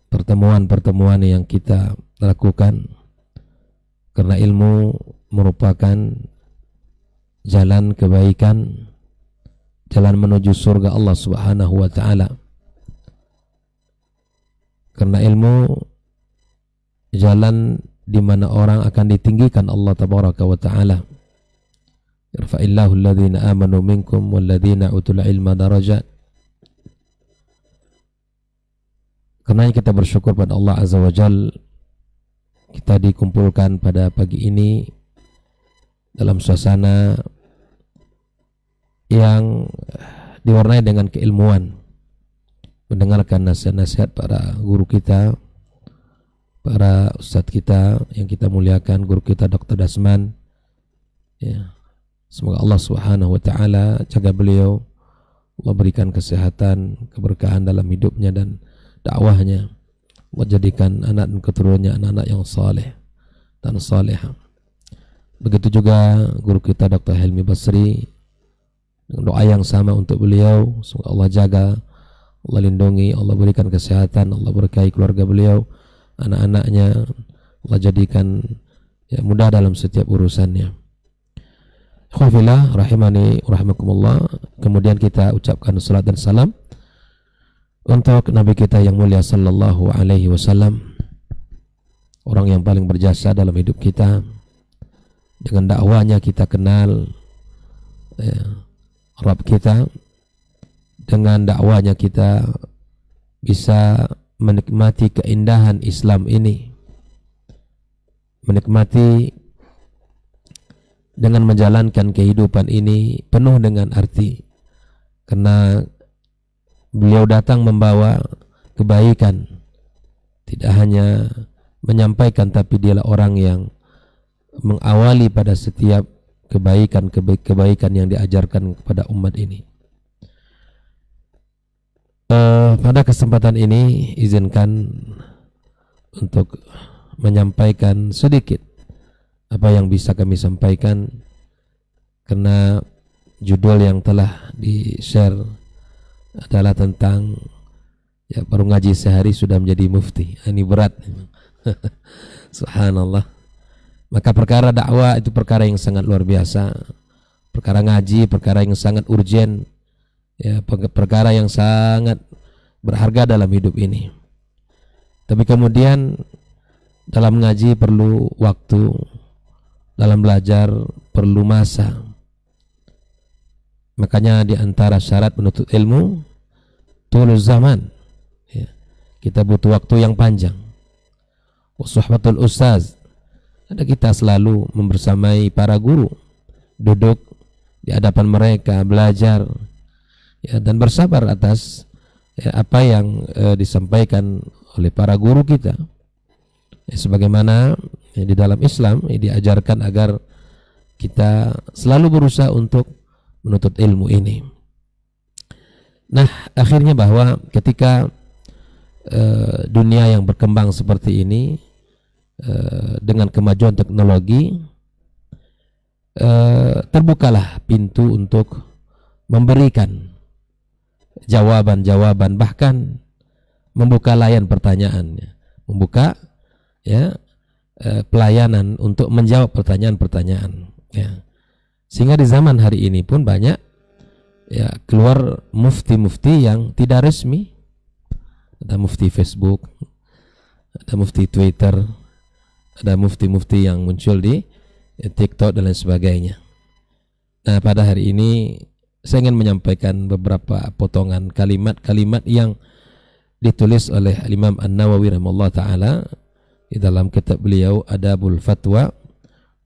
pertemuan-pertemuan yang kita lakukan, karena ilmu merupakan jalan kebaikan, jalan menuju surga Allah Subhanahu wa taala. Karena ilmu jalan di mana orang akan ditinggikan Allah tabaraka wa taala. Yarfa'illahu alladhina amanu minkum walladhina utul ilma darajat. Karena kita bersyukur pada Allah Azza wa Jal, kita dikumpulkan pada pagi ini dalam suasana yang diwarnai dengan keilmuan, mendengarkan nasihat-nasihat para guru kita, para ustadz kita yang kita muliakan, guru kita Dr. Dasman. Ya. Semoga Allah Subhanahu wa taala jaga beliau, Allah berikan kesehatan, keberkahan dalam hidupnya dan dakwahnya. Allah jadikan anak dan keturunannya anak-anak yang saleh dan salehah. Begitu juga guru kita Dr. Helmi Basri, dengan doa yang sama untuk beliau. Semoga Allah jaga, Allah lindungi, Allah berikan kesehatan, Allah berkahi keluarga beliau, anak-anaknya, Allah jadikan ya, mudah dalam setiap urusannya. Khawfillah rahimani rahimakumullah. Kemudian kita ucapkan salat dan salam untuk Nabi kita yang mulia sallallahu alaihi wasallam, orang yang paling berjasa dalam hidup kita. Dengan dakwanya kita kenal ya, Rabb kita. Dengan dakwanya kita bisa menikmati keindahan Islam ini, menikmati dengan menjalankan kehidupan ini penuh dengan arti, karena beliau datang membawa kebaikan, tidak hanya menyampaikan, tapi dialah orang yang mengawali pada setiap kebaikan yang diajarkan kepada umat ini. Pada kesempatan ini izinkan untuk menyampaikan sedikit apa yang bisa kami sampaikan, karena judul yang telah di-share adalah tentang ya, baru ngaji sehari sudah menjadi mufti. Ini berat. Subhanallah. Maka perkara dakwah itu perkara yang sangat luar biasa. Perkara ngaji, perkara yang sangat urgen, ya, perkara yang sangat berharga dalam hidup ini. Tapi kemudian dalam ngaji perlu waktu, dalam belajar perlu masa. Makanya di antara syarat menuntut ilmu tulus zaman, ya. Kita butuh waktu yang panjang. Suhbatul ustaz, ada kita selalu membersamai para guru, duduk di hadapan mereka, belajar ya, dan bersabar atas ya, apa yang disampaikan oleh para guru kita ya, sebagaimana ya, di dalam Islam ya, diajarkan agar kita selalu berusaha untuk menuntut ilmu ini. Nah, akhirnya bahwa ketika dunia yang berkembang seperti ini, dengan kemajuan teknologi, terbukalah pintu untuk memberikan jawaban-jawaban, bahkan membuka layan pertanyaan, membuka ya pelayanan untuk menjawab pertanyaan-pertanyaan ya. Sehingga di zaman hari ini pun banyak ya keluar mufti-mufti yang tidak resmi. Ada mufti Facebook, ada mufti Twitter, ada mufti-mufti yang muncul di TikTok dan lain sebagainya. Nah, pada hari ini saya ingin menyampaikan beberapa potongan kalimat-kalimat yang ditulis oleh Imam An-Nawawi rahimahullah ta'ala di dalam kitab beliau Adabul Fatwa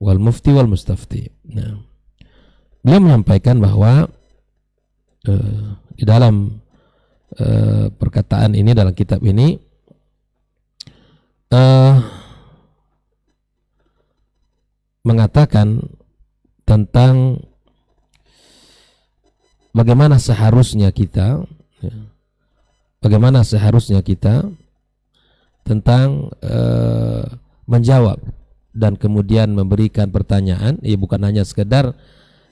wal Mufti wal Mustafti. Nah, beliau menyampaikan bahwa di dalam perkataan ini, dalam kitab ini mengatakan tentang bagaimana seharusnya kita tentang menjawab dan kemudian memberikan pertanyaan. Ya, bukan hanya sekedar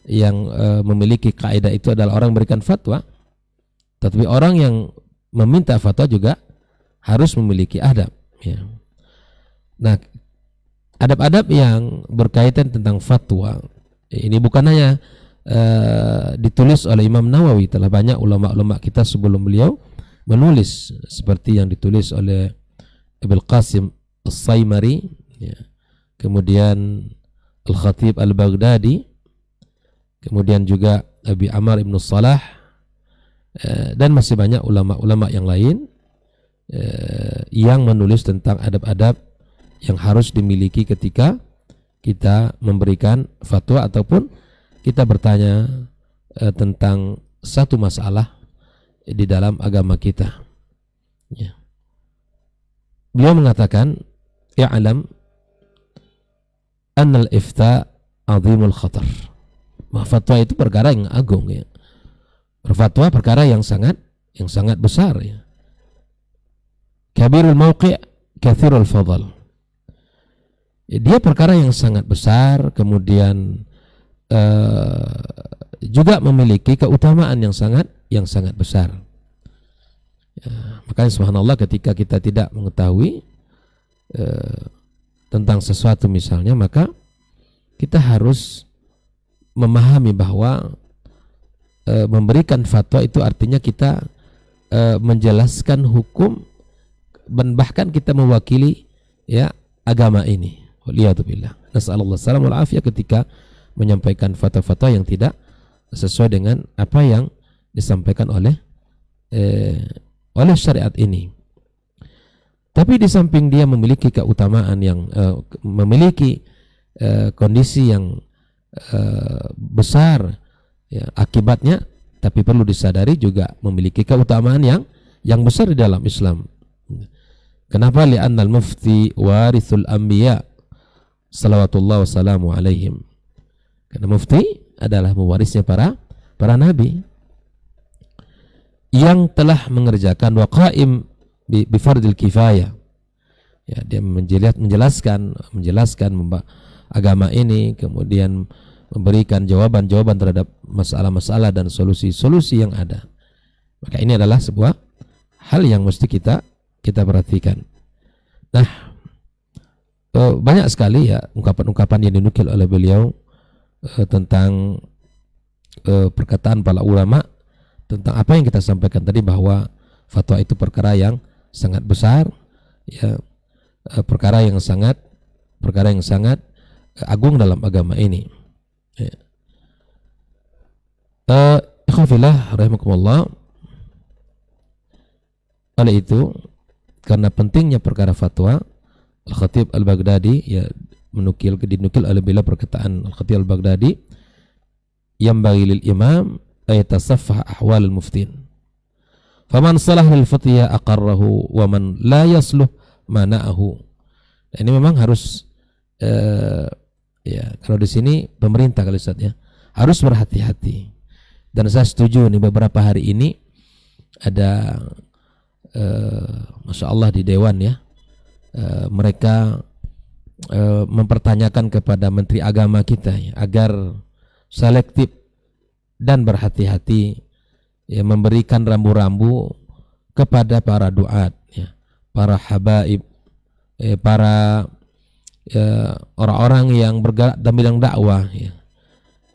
yang memiliki kaidah itu adalah orang memberikan fatwa, tetapi orang yang meminta fatwa juga harus memiliki adab ya. Nah, adab-adab yang berkaitan tentang fatwa ini bukan hanya ditulis oleh Imam Nawawi, telah banyak ulama-ulama kita sebelum beliau menulis, seperti yang ditulis oleh Ibnu Qasim As-Saimari ya. Kemudian Al-Khatib Al-Baghdadi, kemudian juga Abi Amar Ibn Salah, dan masih banyak ulama-ulama yang lain yang menulis tentang adab-adab yang harus dimiliki ketika kita memberikan fatwa ataupun kita bertanya tentang satu masalah di dalam agama kita. Ya. Beliau mengatakan, "Ya'lam annal ifta azimul khatar." Fatwa itu perkara yang agung ya. Berfatwa perkara yang sangat besar ya. Kabirul mauqi' kathirul fadl. Dia perkara yang sangat besar, kemudian juga memiliki keutamaan yang sangat besar. Ya, makanya subhanallah ketika kita tidak mengetahui tentang sesuatu misalnya, maka kita harus memahami bahwa memberikan fatwa itu artinya kita menjelaskan hukum dan bahkan kita mewakili ya agama ini. Waliyadzubillah. Nasallallahu salam wal afiyah ketika menyampaikan fatwa-fatwa yang tidak sesuai dengan apa yang disampaikan oleh syariat ini. Tapi di samping dia memiliki keutamaan yang memiliki kondisi yang besar ya, akibatnya, tapi perlu disadari juga memiliki keutamaan yang besar di dalam Islam. Kenapa? Li'annal mufti warithul anbiya salawatullah wassalamu alaihim. Karena mufti adalah mewarisnya para nabi yang telah mengerjakan waqaim bi fardil kifayah. Ya, dia menjelaskan agama ini, kemudian memberikan jawaban-jawaban terhadap masalah-masalah dan solusi-solusi yang ada. Maka ini adalah sebuah hal yang mesti kita perhatikan. Nah, banyak sekali ya ungkapan-ungkapan yang dinukil oleh beliau tentang perkataan para ulama tentang apa yang kita sampaikan tadi, bahwa fatwa itu perkara yang sangat besar ya, perkara yang sangat agung dalam agama ini. Ya. Ikhwafillah rahimakumullah. Oleh itu, karena pentingnya perkara fatwa, Al-Khatib Al-Baghdadi ya dinukil oleh beliau perkataan Al-Khatib Al-Baghdadi, yang bagi lil imam ayatasaffa ahwal al-muftin. Faman salah lil fatya aqarrahu wa man la yasluh mana'ahu. Nah, ini memang harus ya, kalau di sini pemerintah kalau Ustaz ya harus berhati-hati. Dan saya setuju nih, beberapa hari ini ada Masya Allah di Dewan ya, mereka mempertanyakan kepada Menteri Agama kita ya, agar selektif dan berhati-hati ya, memberikan rambu-rambu kepada para duat ya, para habaib, para orang-orang yang bergerak dalam bidang dakwah ya,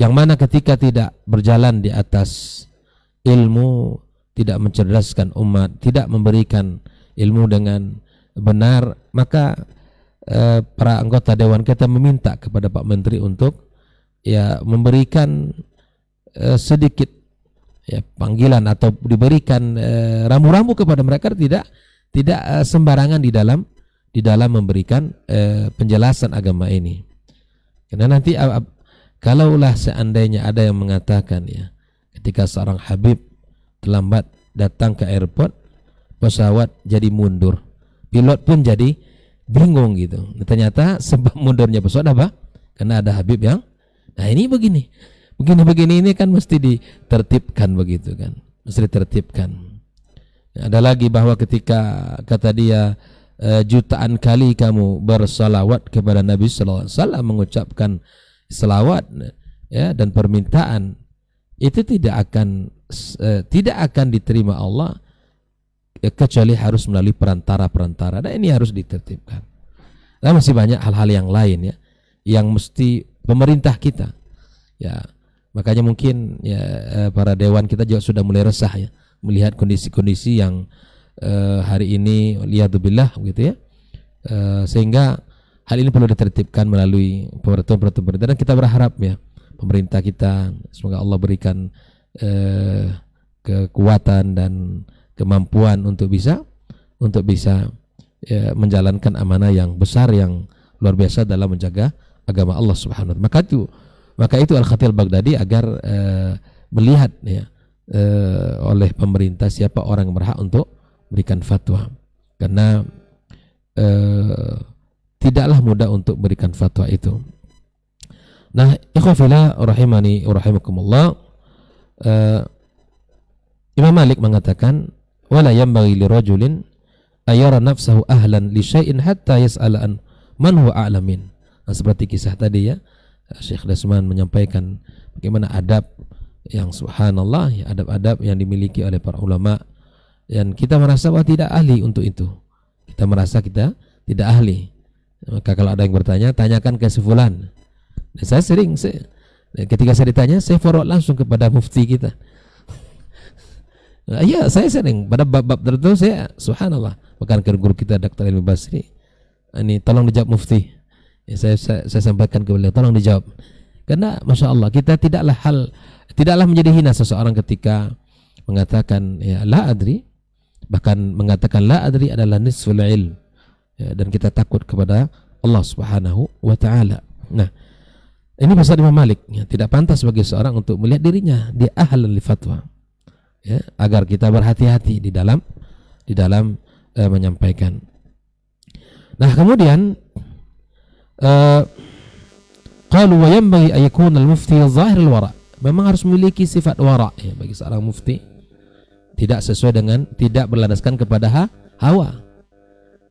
yang mana ketika tidak berjalan di atas ilmu, tidak mencerdaskan umat, tidak memberikan ilmu dengan benar, maka para anggota dewan kita meminta kepada Pak Menteri untuk ya memberikan sedikit ya panggilan atau diberikan rambu-rambu kepada mereka, tidak sembarangan di dalam memberikan penjelasan agama ini. Karena nanti kalaulah seandainya ada yang mengatakan ya, ketika seorang habib terlambat datang ke airport, pesawat jadi mundur, pilot pun jadi bingung gitu. Ternyata sebab mundurnya pesawat apa? Karena ada habib yang, nah ini begini ini kan mesti ditertibkan begitu kan, mesti ditertibkan. Ada lagi bahwa ketika kata dia jutaan kali kamu bersalawat kepada Nabi sallallahu alaihi wasallam, mengucapkan salawat ya dan permintaan, itu tidak akan diterima Allah ya, kecuali harus melalui perantara. Dan ini harus ditertibkan. Dan masih banyak hal-hal yang lain ya, yang mesti pemerintah kita ya, makanya mungkin ya para dewan kita juga sudah mulai resah ya, melihat kondisi-kondisi yang hari ini liyadzubillah gitu ya, sehingga hal ini perlu ditertibkan melalui peraturan pemerintah. Dan kita berharap ya pemerintah kita, semoga Allah berikan kekuatan dan kemampuan untuk bisa ya, menjalankan amanah yang besar yang luar biasa dalam menjaga agama Allah Subhanahu wa taala. Maka itu Al-Khatib Baghdadi agar melihat ya oleh pemerintah siapa orang yang berhak untuk berikan fatwa, karena tidaklah mudah untuk berikan fatwa itu. Nah, ikhwafillah rahimani wa rahimakumullah, Imam Malik mengatakan wala yanbaghi lirajulin ayara nafsahu ahlan li syai'in hatta yas'ala an man huwa a'lamin. Nah, seperti kisah tadi ya, Syekh Dasman menyampaikan bagaimana adab yang subhanallah, ya, adab-adab yang dimiliki oleh para ulama, dan kita merasa bahwa tidak ahli untuk itu. Kita merasa kita tidak ahli. Maka kalau ada yang bertanya, tanyakan ke si fulan. Dan saya sering, ketika saya ditanya, saya forward langsung kepada mufti kita. Iya, saya sering pada bab-bab tertentu saya subhanallah, bahkan ke guru kita Dr. Ilmi Basri, ini tolong dijawab mufti. Ya, saya sampaikan ke beliau, tolong dijawab. Karena masya Allah kita tidaklah menjadi hina seseorang ketika mengatakan ya la adri, bahkan mengatakan la adri adalah nisful ilm, ya, dan kita takut kepada Allah Subhanahu wa taala. Nah, ini pasal Imam Malik, ya, tidak pantas bagi seorang untuk melihat dirinya dia ahlan li fatwa, ya, agar kita berhati-hati di dalam menyampaikan. Nah, kemudian qalu wa yanbaghi an yakuna al-mufti zahir al-wara'. Memang harus memiliki sifat wara' ya, bagi seorang mufti, tidak sesuai dengan, tidak berlandaskan kepada hawa.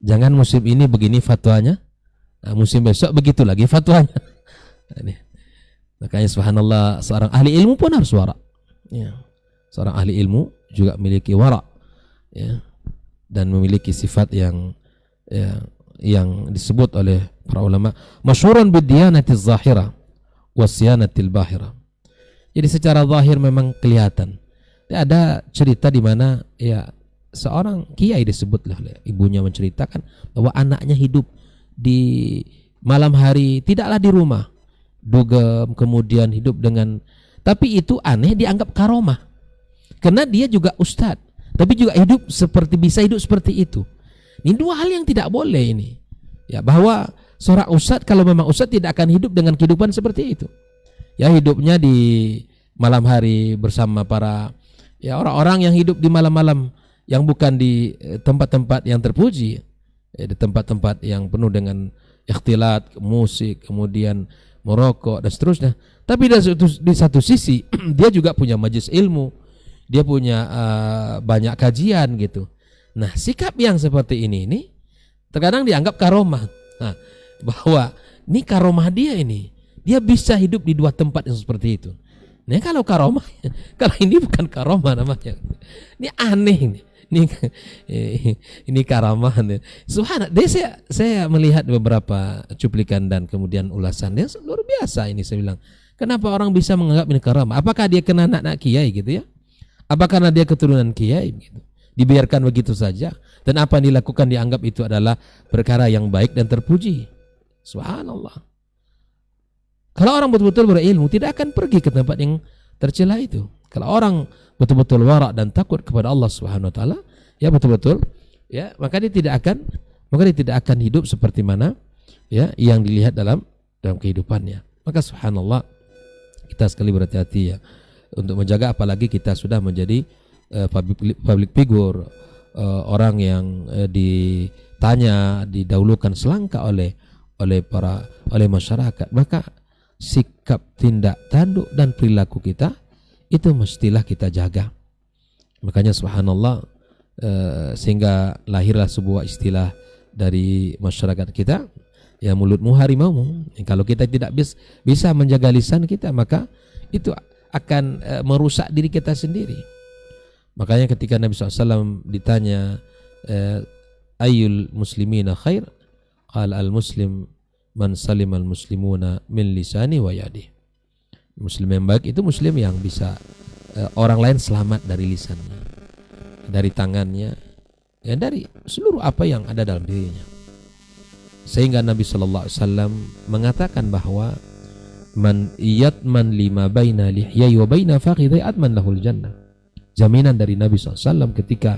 Jangan musim ini begini fatwanya, nah, musim besok begitu lagi fatwanya. Ini. Makanya subhanallah, seorang ahli ilmu pun harus wara'. Ya. Seorang ahli ilmu juga memiliki wara', ya, dan memiliki sifat yang ya, yang disebut oleh para ulama masyhurun bid-diyanati az-zahira was-siyanati al-bahira. Jadi secara zahir memang kelihatan. Ada cerita di mana ya seorang kiai disebutlah ibunya menceritakan bahwa anaknya hidup di malam hari, tidaklah di rumah, dugem, kemudian hidup dengan, tapi itu aneh, dianggap karomah karena dia juga ustadz, tapi juga bisa hidup seperti itu. Ini dua hal yang tidak boleh ini. Ya, bahwa seorang ustadz kalau memang ustadz tidak akan hidup dengan kehidupan seperti itu. Ya, hidupnya di malam hari bersama para ya orang-orang yang hidup di malam-malam yang bukan di tempat-tempat yang terpuji, ya, di tempat-tempat yang penuh dengan ikhtilat, musik, kemudian merokok dan seterusnya. Tapi di satu sisi dia juga punya majelis ilmu, dia punya banyak kajian gitu. Nah, sikap yang seperti ini terkadang dianggap karomah. Nah, bahwa ini karomah dia bisa hidup di dua tempat yang seperti itu. Nah, kalau karomah, kalau ini bukan karomah namanya, ini aneh ini karamah. Subhanallah, saya melihat beberapa cuplikan dan kemudian ulasannya luar biasa ini. Saya bilang, kenapa orang bisa menganggap ini karamah? Apakah dia kena anak kiai gitu ya? Apakah karena dia keturunan kiai gitu? Dibiarkan begitu saja, dan apa yang dilakukan dianggap itu adalah perkara yang baik dan terpuji. Subhanallah. Kalau orang betul-betul berilmu tidak akan pergi ke tempat yang tercela itu. Kalau orang betul-betul wara' dan takut kepada Allah Subhanahu wa taala, ya betul-betul ya, maka dia tidak akan hidup seperti mana ya yang dilihat dalam kehidupannya. Maka subhanallah, kita sekali berhati-hati ya untuk menjaga, apalagi kita sudah menjadi public figure, orang yang ditanya, didahulukan selangkah oleh masyarakat. Maka sikap, tindak tanduk dan perilaku kita itu mestilah kita jaga. Makanya subhanallah, sehingga lahirlah sebuah istilah dari masyarakat kita, ya mulutmu harimaumu. Kalau kita tidak bisa menjaga lisan kita, maka itu akan merusak diri kita sendiri. Makanya ketika Nabi SAW ditanya ayyul muslimina khair, qala al muslim man salim al muslimuna min lisani wa yadi. Muslim yang baik itu muslim yang bisa orang lain selamat dari lisannya, dari tangannya, ya dari seluruh apa yang ada dalam dirinya. Sehingga Nabi SAW mengatakan bahwa man yatman lima baina lihyai wa baina fakhidhi atman lahul jannah. Jaminan dari Nabi SAW ketika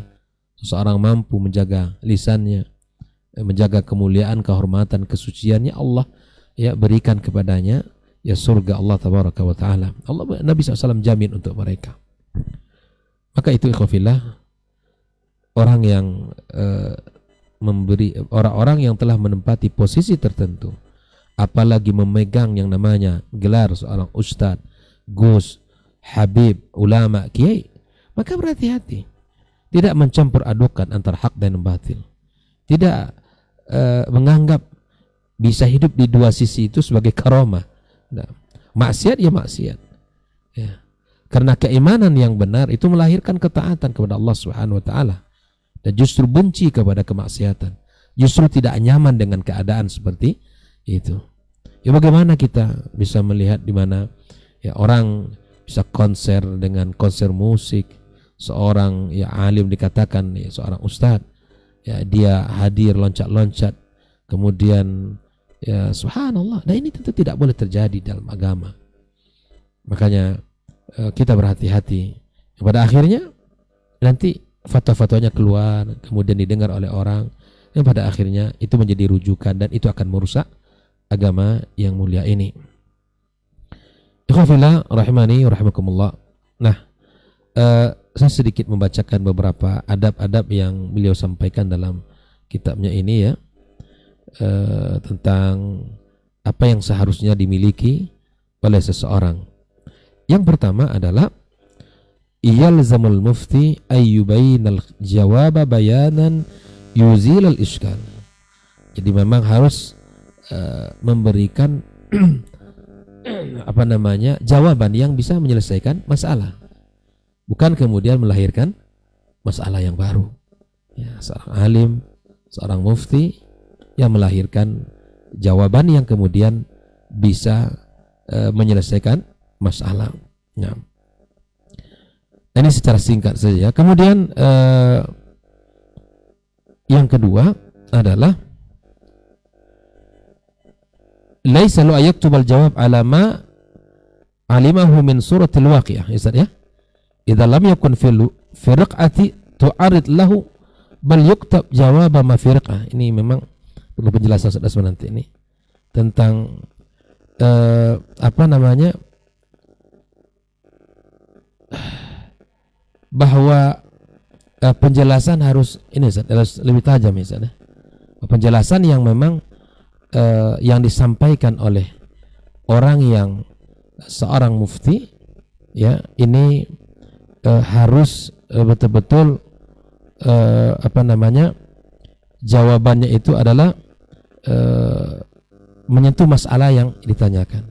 seseorang mampu menjaga lisannya menjaga kemuliaan, kehormatan, kesuciannya, Allah ya berikan kepadanya ya surga Allah tabaraka wa taala. Allah, Nabi SAW jamin untuk mereka. Maka itu ikhwafillah, orang yang memberi, orang-orang yang telah menempati posisi tertentu, apalagi memegang yang namanya gelar seorang ustadz, gus, habib, ulama, kiai, maka berhati-hati, tidak mencampur adukan antara hak dan batil, tidak menganggap bisa hidup di dua sisi itu sebagai karomah. Nah, maksiat ya maksiat ya. Karena keimanan yang benar itu melahirkan ketaatan kepada Allah Subhanahu wa taala, dan justru benci kepada kemaksiatan, justru tidak nyaman dengan keadaan seperti itu. Ya bagaimana kita bisa melihat di mana ya orang bisa konser dengan konser musik, seorang ya alim dikatakan ya seorang ustadz ya dia hadir loncat-loncat, kemudian ya subhanallah. Nah ini tentu tidak boleh terjadi dalam agama. Makanya kita berhati-hati. Pada akhirnya nanti fatwa-fatwanya keluar, kemudian didengar oleh orang, yang pada akhirnya itu menjadi rujukan dan itu akan merusak agama yang mulia ini. Ikhwafillah rahimani rahimakumullah. Nah, saya sedikit membacakan beberapa adab-adab yang beliau sampaikan dalam kitabnya ini ya, tentang apa yang seharusnya dimiliki oleh seseorang. Yang pertama adalah yalzamul mufti ayyubainal jawaba bayanan yuzilal iskal. Jadi memang harus memberikan apa namanya jawaban yang bisa menyelesaikan masalah, bukan kemudian melahirkan masalah yang baru ya. Seorang alim, seorang mufti yang melahirkan jawaban yang kemudian bisa menyelesaikan masalah. Nah, ini secara singkat saja. Kemudian yang kedua adalah laisa lu ayaktubal jawab ala ma alimahu min suratil waqi'ah. Ya, idza lam yakun fi raq'ati tu'arid lahu bal yuktab jawab ma fi raq'ah. Ini memang perlu penjelasan nanti ini tentang apa namanya, bahwa penjelasan harus ini harus lebih tajam misalnya. Penjelasan yang memang yang disampaikan oleh orang yang seorang mufti ya, ini harus betul-betul apa namanya, jawabannya itu adalah menyentuh masalah yang ditanyakan.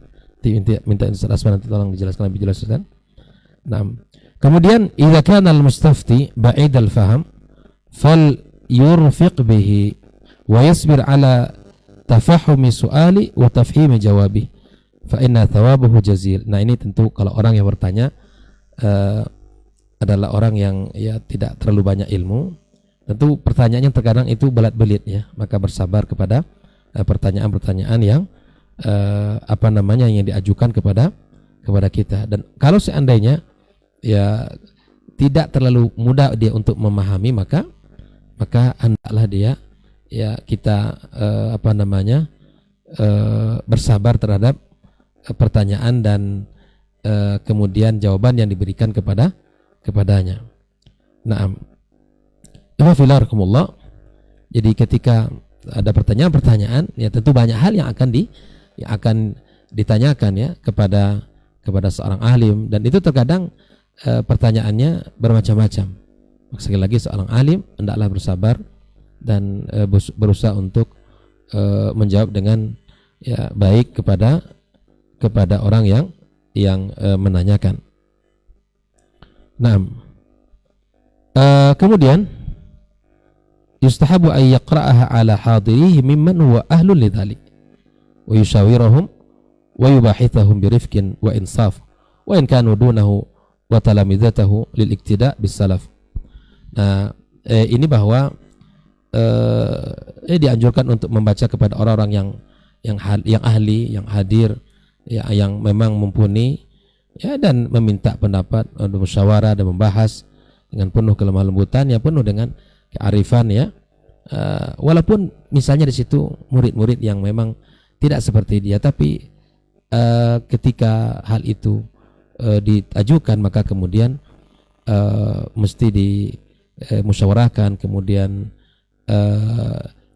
Minta nanti tolong dijelaskan lebih jelas kan. Nah, kemudian idza kana al-mustafti ba'id al-faham fal yurfiq bihi wa yasbir ala tafahumi su'ali wa tafhimi jawabi fa inna thawabahu jazil. Nah, ini tentu kalau orang yang bertanya adalah orang yang ya tidak terlalu banyak ilmu, tentu pertanyaannya terkadang itu belat-belit ya, maka bersabar kepada pertanyaan-pertanyaan yang apa namanya yang diajukan kepada kita. Dan kalau seandainya ya tidak terlalu mudah dia untuk memahami, maka hendaklah dia ya kita apa namanya bersabar terhadap pertanyaan dan kemudian jawaban yang diberikan kepadanya. Naam. Alhamdulillah. Jadi ketika ada pertanyaan ya tentu banyak hal yang akan ditanyakan ya kepada seorang alim, dan itu terkadang pertanyaannya bermacam-macam. Sekali lagi seorang alim hendaklah bersabar dan berusaha untuk menjawab dengan ya baik kepada orang yang menanyakan. Nah, kemudian yustahabu ay yaqra'aha ala hadirihi mimman huwa ahlun lidzalik wa yushawirahum wa yubahithahum birifqin wa insaf wa in kanu dunahu wa talamidatahu lil iktida bis salaf. Nah, ini bahwa dianjurkan untuk membaca kepada orang-orang yang ahli, yang hadir ya, yang memang mumpuni ya, dan meminta pendapat, musyawarah dan membahas dengan penuh kelemah lembutan ya, penuh dengan kearifan ya, walaupun misalnya di situ murid-murid yang memang tidak seperti dia, tapi ketika hal itu diajukan maka kemudian mesti dimusyawarahkan, kemudian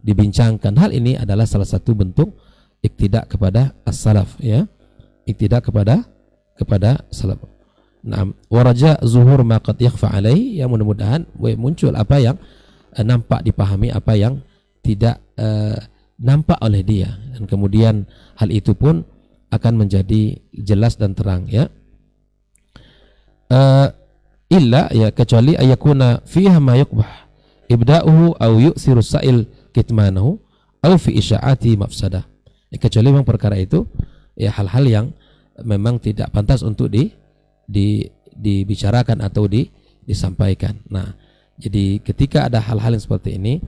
dibincangkan. Hal ini adalah salah satu bentuk iktidak kepada as-salaf, ya, iktidak kepada salaf. Naam, waraja zuhur ma qad yakhfa alaihi, yang mudah-mudahan muncul apa yang nampak dipahami, apa yang tidak nampak oleh dia, dan kemudian hal itu pun akan menjadi jelas dan terang, ya. Illa, ya, kecuali ayakuna fiha ma yuqbah ibda'uhu aw yu'siru sa'il kitmanahu aw fi isya'ati mafsadah. Ya, kecuali memang perkara itu ya hal-hal yang memang tidak pantas untuk dibicarakan atau disampaikan. Nah, jadi ketika ada hal-hal yang seperti ini,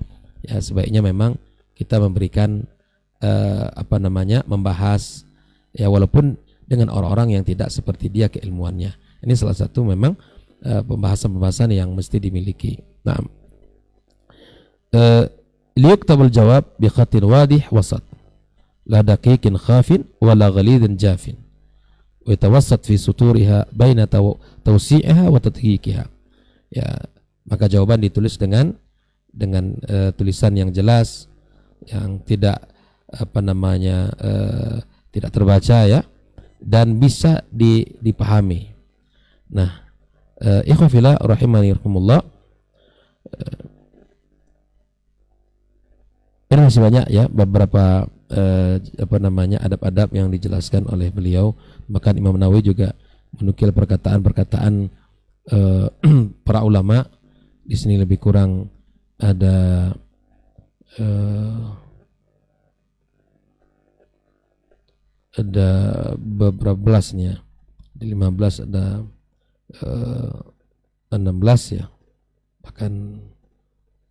ya sebaiknya memang kita memberikan membahas, ya, walaupun dengan orang-orang yang tidak seperti dia keilmuannya. Ini salah satu memang pembahasan-pembahasan yang mesti dimiliki. Nah, liyuktabul jawab bi khatin wadih wasat, la daqiqin khafin wala ghalidin jafin, wa yatawassat fi suturiha baina tawsi'iha wa tadqiqiha. Ya, maka jawaban ditulis dengan tulisan yang jelas, yang tidak tidak terbaca, ya, dan bisa dipahami. Nah, ikhwan fillah rahimani rahimakumullah, ini masih banyak, ya, beberapa adab-adab yang dijelaskan oleh beliau. Bahkan Imam Nawawi juga menukil perkataan-perkataan para ulama. Di sini lebih kurang ada beberapa belasnya, di 15 ada 16, ya. Bahkan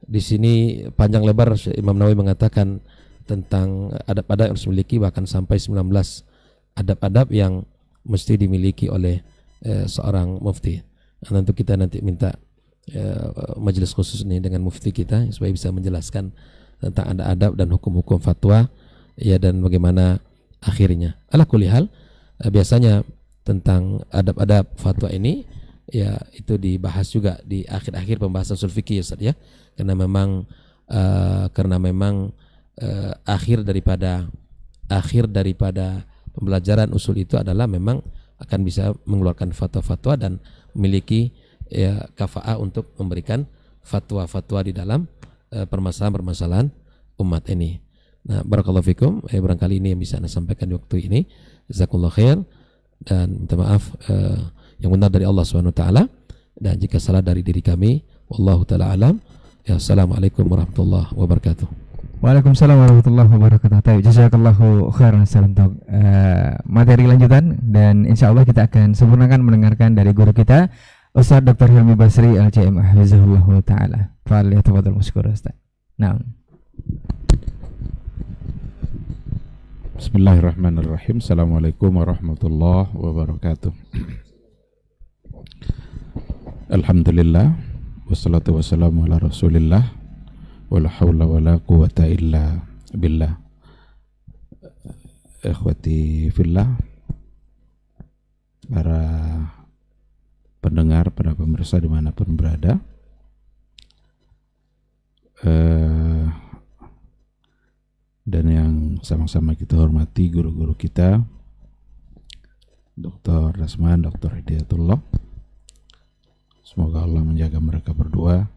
di sini panjang lebar Imam Nawawi mengatakan tentang adab-adab yang harus dimiliki, bahkan sampai 19 adab-adab yang mesti dimiliki oleh seorang mufti. Nah, tentu kita nanti minta majelis khusus ini dengan mufti kita supaya bisa menjelaskan tentang adab-adab dan hukum-hukum fatwa, ya, dan bagaimana akhirnya. Ala kulli hal, biasanya tentang adab-adab fatwa ini, ya, itu dibahas juga di akhir-akhir pembahasan ushul fikih, Ustaz, ya, karena memang akhir daripada pembelajaran usul itu adalah memang akan bisa mengeluarkan fatwa-fatwa dan memiliki, ya, kafa'ah untuk memberikan fatwa-fatwa di dalam permasalahan-permasalahan umat ini. Nah, barakallahu fikum, barangkali ini yang bisa Anda sampaikan di waktu ini. Jazakallahu khair, dan minta maaf yang benar dari Allah Subhanahu wa taala, dan jika salah dari diri kami, wallahu taala alam. Ya, assalamualaikum warahmatullahi wabarakatuh. Waalaikumsalam warahmatullahi wabarakatuh. Jazakallahu khairan untuk materi lanjutan, dan insya Allah kita akan sempurnakan mendengarkan dari guru kita Ustaz Dr. Hilmi Basri Al-CM Hafizahullah Ta'ala. Fa'aliyatafadhal masykur Ustaz. Nah, Bismillahirrahmanirrahim. Assalamualaikum warahmatullahi wabarakatuh. Alhamdulillah, wassalatu wassalamu ala rasulillah, wala hawla wala quwata illa billah. Ikhwati fillah, para pendengar, para pemirsa dimanapun berada, dan yang sama-sama kita hormati guru-guru kita, Dr. Dasman, Dr. Hidayatullah. Semoga Allah menjaga mereka berdua,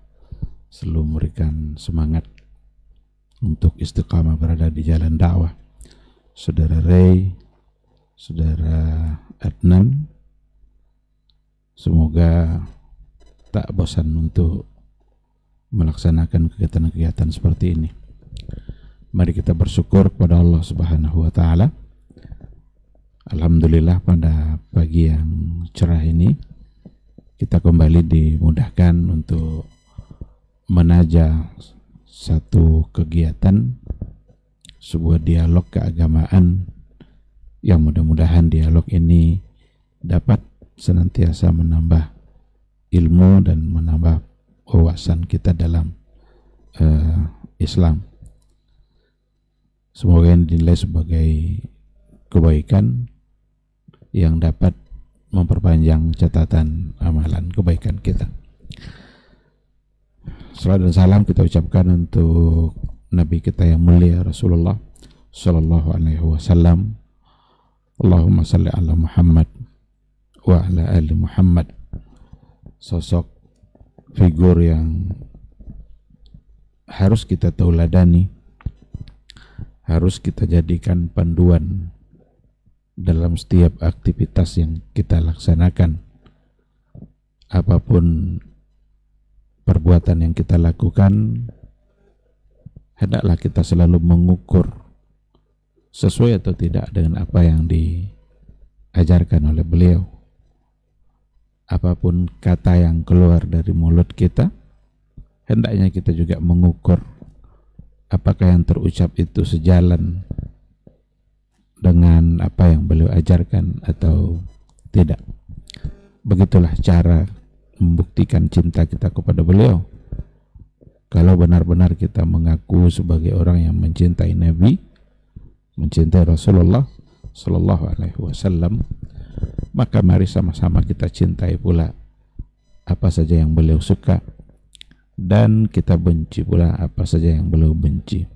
selalu memberikan semangat untuk istiqamah berada di jalan dakwah. Saudara Ray, Saudara Adnan, semoga tak bosan untuk melaksanakan kegiatan-kegiatan seperti ini. Mari kita bersyukur kepada Allah Subhanahu wa taala. Alhamdulillah, pada pagi yang cerah ini kita kembali dimudahkan untuk menajah satu kegiatan, sebuah dialog keagamaan yang mudah-mudahan dialog ini dapat senantiasa menambah ilmu dan menambah wawasan kita dalam Islam. Semoga yang dinilai sebagai kebaikan yang dapat memperpanjang catatan amalan kebaikan kita. Salam dan salam kita ucapkan untuk Nabi kita yang mulia Rasulullah Sallallahu Alaihi Wasallam. Allahumma salli ala Muhammad wa ala ali Muhammad. Sosok figur yang harus kita tauladani, harus kita jadikan panduan dalam setiap aktivitas yang kita laksanakan. Apapun perbuatan yang kita lakukan, hendaklah kita selalu mengukur sesuai atau tidak dengan apa yang diajarkan oleh beliau. Apapun kata yang keluar dari mulut kita, hendaknya kita juga mengukur apakah yang terucap itu sejalan dengan apa yang beliau ajarkan atau tidak. Begitulah cara membuktikan cinta kita kepada beliau. Kalau benar-benar kita mengaku sebagai orang yang mencintai Nabi, mencintai Rasulullah Sallallahu Alaihi Wasallam, maka mari sama-sama kita cintai pula apa saja yang beliau suka, dan kita benci pula apa saja yang beliau benci.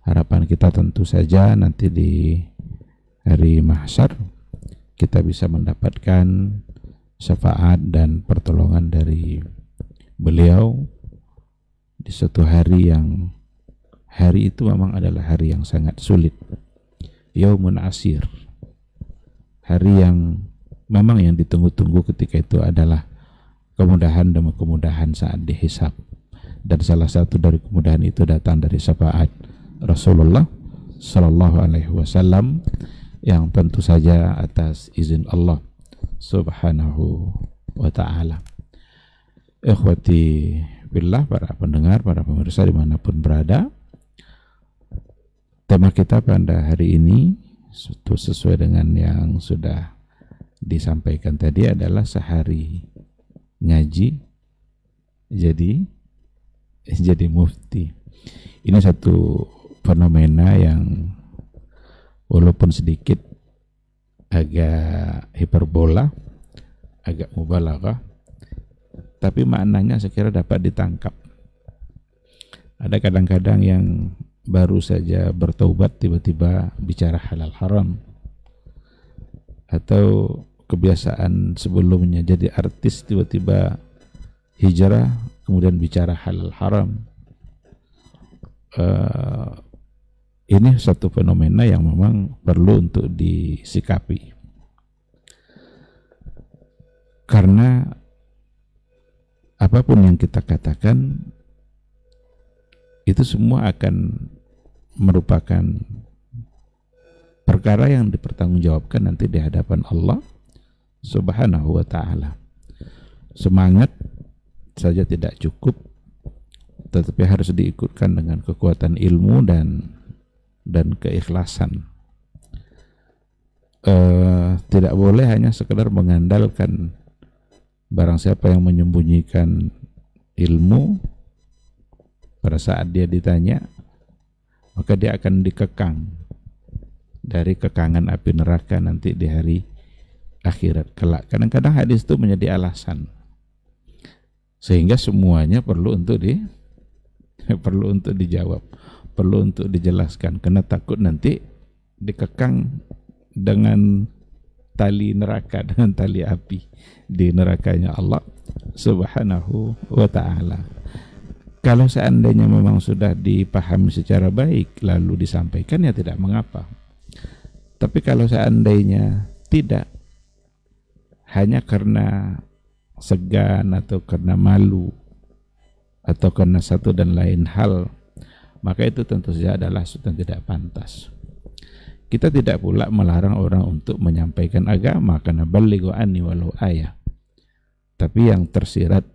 Harapan kita tentu saja nanti di hari mahsyar kita bisa mendapatkan syafaat dan pertolongan dari beliau di suatu hari yang hari itu memang adalah hari yang sangat sulit, yaumun asir, hari yang memang yang ditunggu-tunggu ketika itu adalah kemudahan demi kemudahan saat dihisab, dan salah satu dari kemudahan itu datang dari syafaat Rasulullah Sallallahu Alaihi Wasallam yang tentu saja atas izin Allah Subhanahu wa Ta'ala. Ikhwati billah, para pendengar, para pemirsa dimanapun berada, tema kita pada hari ini sesuai dengan yang sudah disampaikan tadi adalah sehari ngaji jadi mufti. Ini satu fenomena yang walaupun sedikit agak hiperbola, agak mubalaghah, tapi maknanya saya kira dapat ditangkap. Ada kadang-kadang yang baru saja bertaubat tiba-tiba bicara halal haram, atau kebiasaan sebelumnya jadi artis tiba-tiba hijrah kemudian bicara halal haram. Ini satu fenomena yang memang perlu untuk disikapi, karena apapun yang kita katakan itu semua akan merupakan perkara yang dipertanggungjawabkan nanti di hadapan Allah Subhanahu wa Ta'ala. Semangat saja tidak cukup, tetapi harus diikutkan dengan kekuatan ilmu dan keikhlasan. Tidak boleh hanya sekedar mengandalkan. Barang siapa yang menyembunyikan ilmu, pada saat dia ditanya, maka dia akan dikekang dari kekangan api neraka nanti di hari akhirat kelak. Kadang-kadang hadis itu menjadi alasan, sehingga semuanya perlu untuk dijawab, perlu untuk dijelaskan, karena takut nanti dikekang dengan tali neraka, dengan tali api di nerakanya Allah Subhanahu wa Ta'ala. Kalau seandainya memang sudah dipahami secara baik lalu disampaikan, ya tidak mengapa. Tapi kalau seandainya tidak, hanya karena segan atau karena malu atau karena satu dan lain hal, maka itu tentu saja adalah sesuatu yang tidak pantas. Kita tidak pula melarang orang untuk menyampaikan agama, karena balighu anni walau ayah. Tapi yang tersirat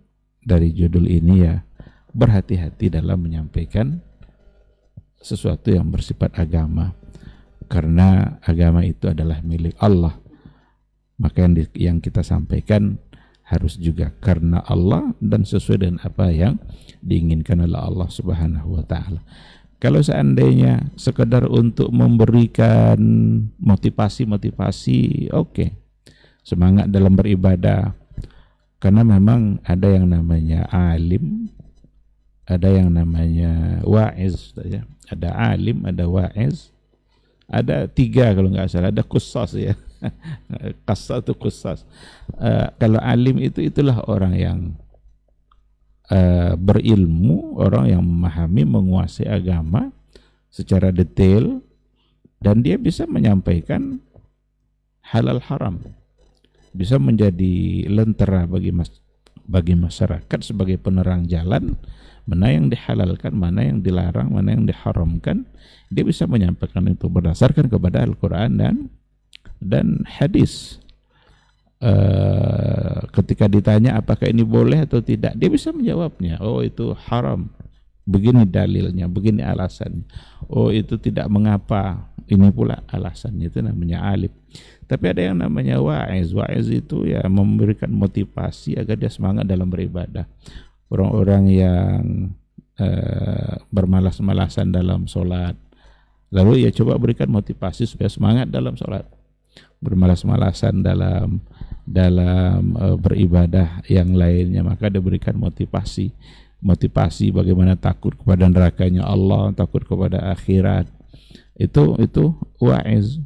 dari judul ini ya, berhati-hati dalam menyampaikan sesuatu yang bersifat agama, karena agama itu adalah milik Allah. Maka yang kita sampaikan harus juga karena Allah dan sesuai dengan apa yang diinginkan oleh Allah Subhanahu wa taala. Kalau seandainya sekedar untuk memberikan motivasi, oke. Semangat dalam beribadah. Karena memang ada yang namanya alim, ada yang namanya wa'iz, ya. Ada alim, ada wa'iz, ada 3 kalau nggak salah, ada qusas ya. Qasas itu qusas. Kalau alim itulah orang yang berilmu, orang yang memahami, menguasai agama secara detail, dan dia bisa menyampaikan halal haram, bisa menjadi lentera bagi masyarakat sebagai penerang jalan, mana yang dihalalkan, mana yang dilarang, mana yang diharamkan. Dia bisa menyampaikan itu berdasarkan kepada Al-Quran dan hadis. Ketika ditanya apakah ini boleh atau tidak, dia bisa menjawabnya. Oh, itu haram, begini dalilnya, begini alasannya. Oh, itu tidak mengapa, ini pula alasannya. Itu namanya alim. Tapi ada yang namanya wa'iz. Wa'iz itu ya memberikan motivasi agar dia semangat dalam beribadah. Orang-orang yang bermalas-malasan dalam sholat, lalu ya coba berikan motivasi supaya semangat dalam sholat. Bermalas-malasan dalam beribadah yang lainnya, maka diberikan motivasi bagaimana takut kepada nerakanya Allah, takut kepada akhirat. Itu wa'iz.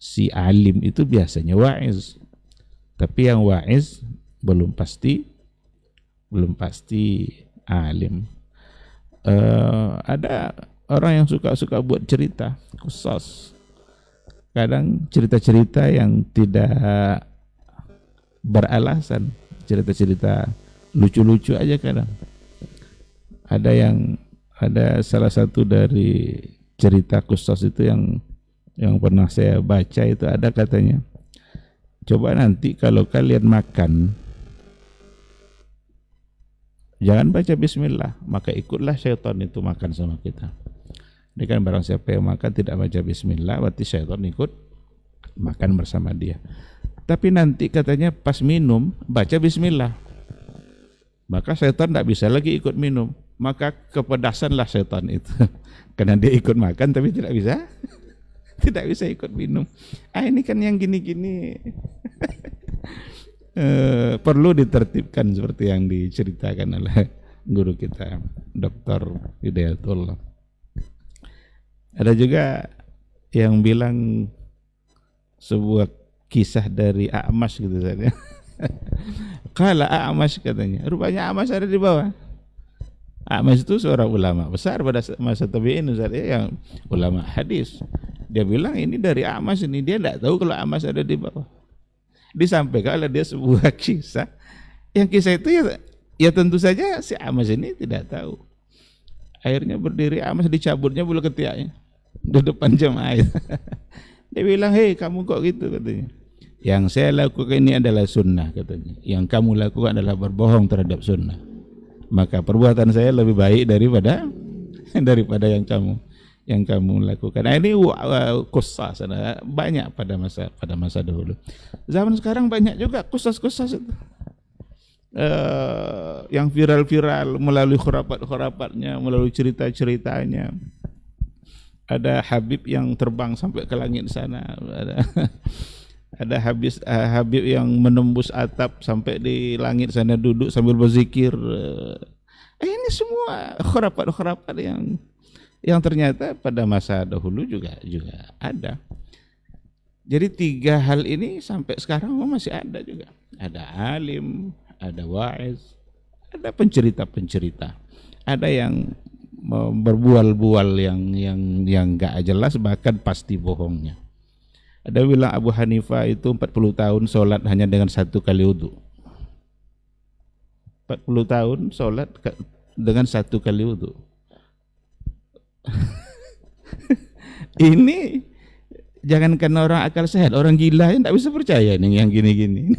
Si alim itu biasanya wa'iz, tapi yang wa'iz belum pasti alim. Ada orang yang suka buat cerita khusus, kadang cerita-cerita yang tidak beralasan, cerita-cerita lucu-lucu aja kadang. Ada salah satu dari cerita khusus itu yang pernah saya baca, itu ada katanya, coba nanti kalau kalian makan jangan baca bismillah, maka ikutlah syaitan itu makan sama kita. Ini kan barang siapa yang makan tidak baca bismillah, berarti syaitan ikut makan bersama dia. Tapi nanti katanya pas minum baca bismillah, maka syaitan tidak bisa lagi ikut minum, maka kepedasanlah syaitan itu karena dia ikut makan tapi tidak bisa ikut minum. Ini kan yang gini-gini perlu ditertibkan seperti yang diceritakan oleh guru kita Dr. Hidayatullah. Ada juga yang bilang sebuah kisah dari A'mash gitu saja. Kala A'mash katanya, rupanya A'mash ada di bawah. A'mash itu seorang ulama besar pada masa tabi'in, yang ulama hadis. Dia bilang ini dari A'mash ini, dia tidak tahu kalau A'mash ada di bawah. Disampaikan oleh dia sebuah kisah, yang kisah itu ya tentu saja si A'mash ini tidak tahu. Akhirnya berdiri A'mash, dicabutnya bulu ketiaknya di depan jemaah. Dia bilang, hei kamu kok gitu katanya. Yang saya lakukan ini adalah sunnah katanya. Yang kamu lakukan adalah berbohong terhadap sunnah. Maka perbuatan saya lebih baik daripada yang kamu lakukan. Nah, ini qusas banyak pada masa dahulu. Zaman sekarang banyak juga qusas itu. Yang viral-viral melalui khurafat-khurafat-nya, melalui cerita-ceritanya. Ada Habib yang terbang sampai ke langit sana, ada Habib yang menembus atap sampai di langit sana duduk sambil berzikir. Ini semua khurafat-khurafat yang ternyata pada masa dahulu juga ada. Jadi 3 hal ini sampai sekarang masih ada juga. Ada alim, ada wa'iz, ada pencerita-pencerita, ada yang berbual-bual yang enggak jelas, bahkan pasti bohongnya. Ada bilang Abu Hanifah itu 40 tahun sholat hanya dengan 1 kali wudu. 40 tahun sholat dengan 1 kali wudu. Ini jangankan orang akal sehat, orang gila yang tidak bisa percaya nih yang gini-gini.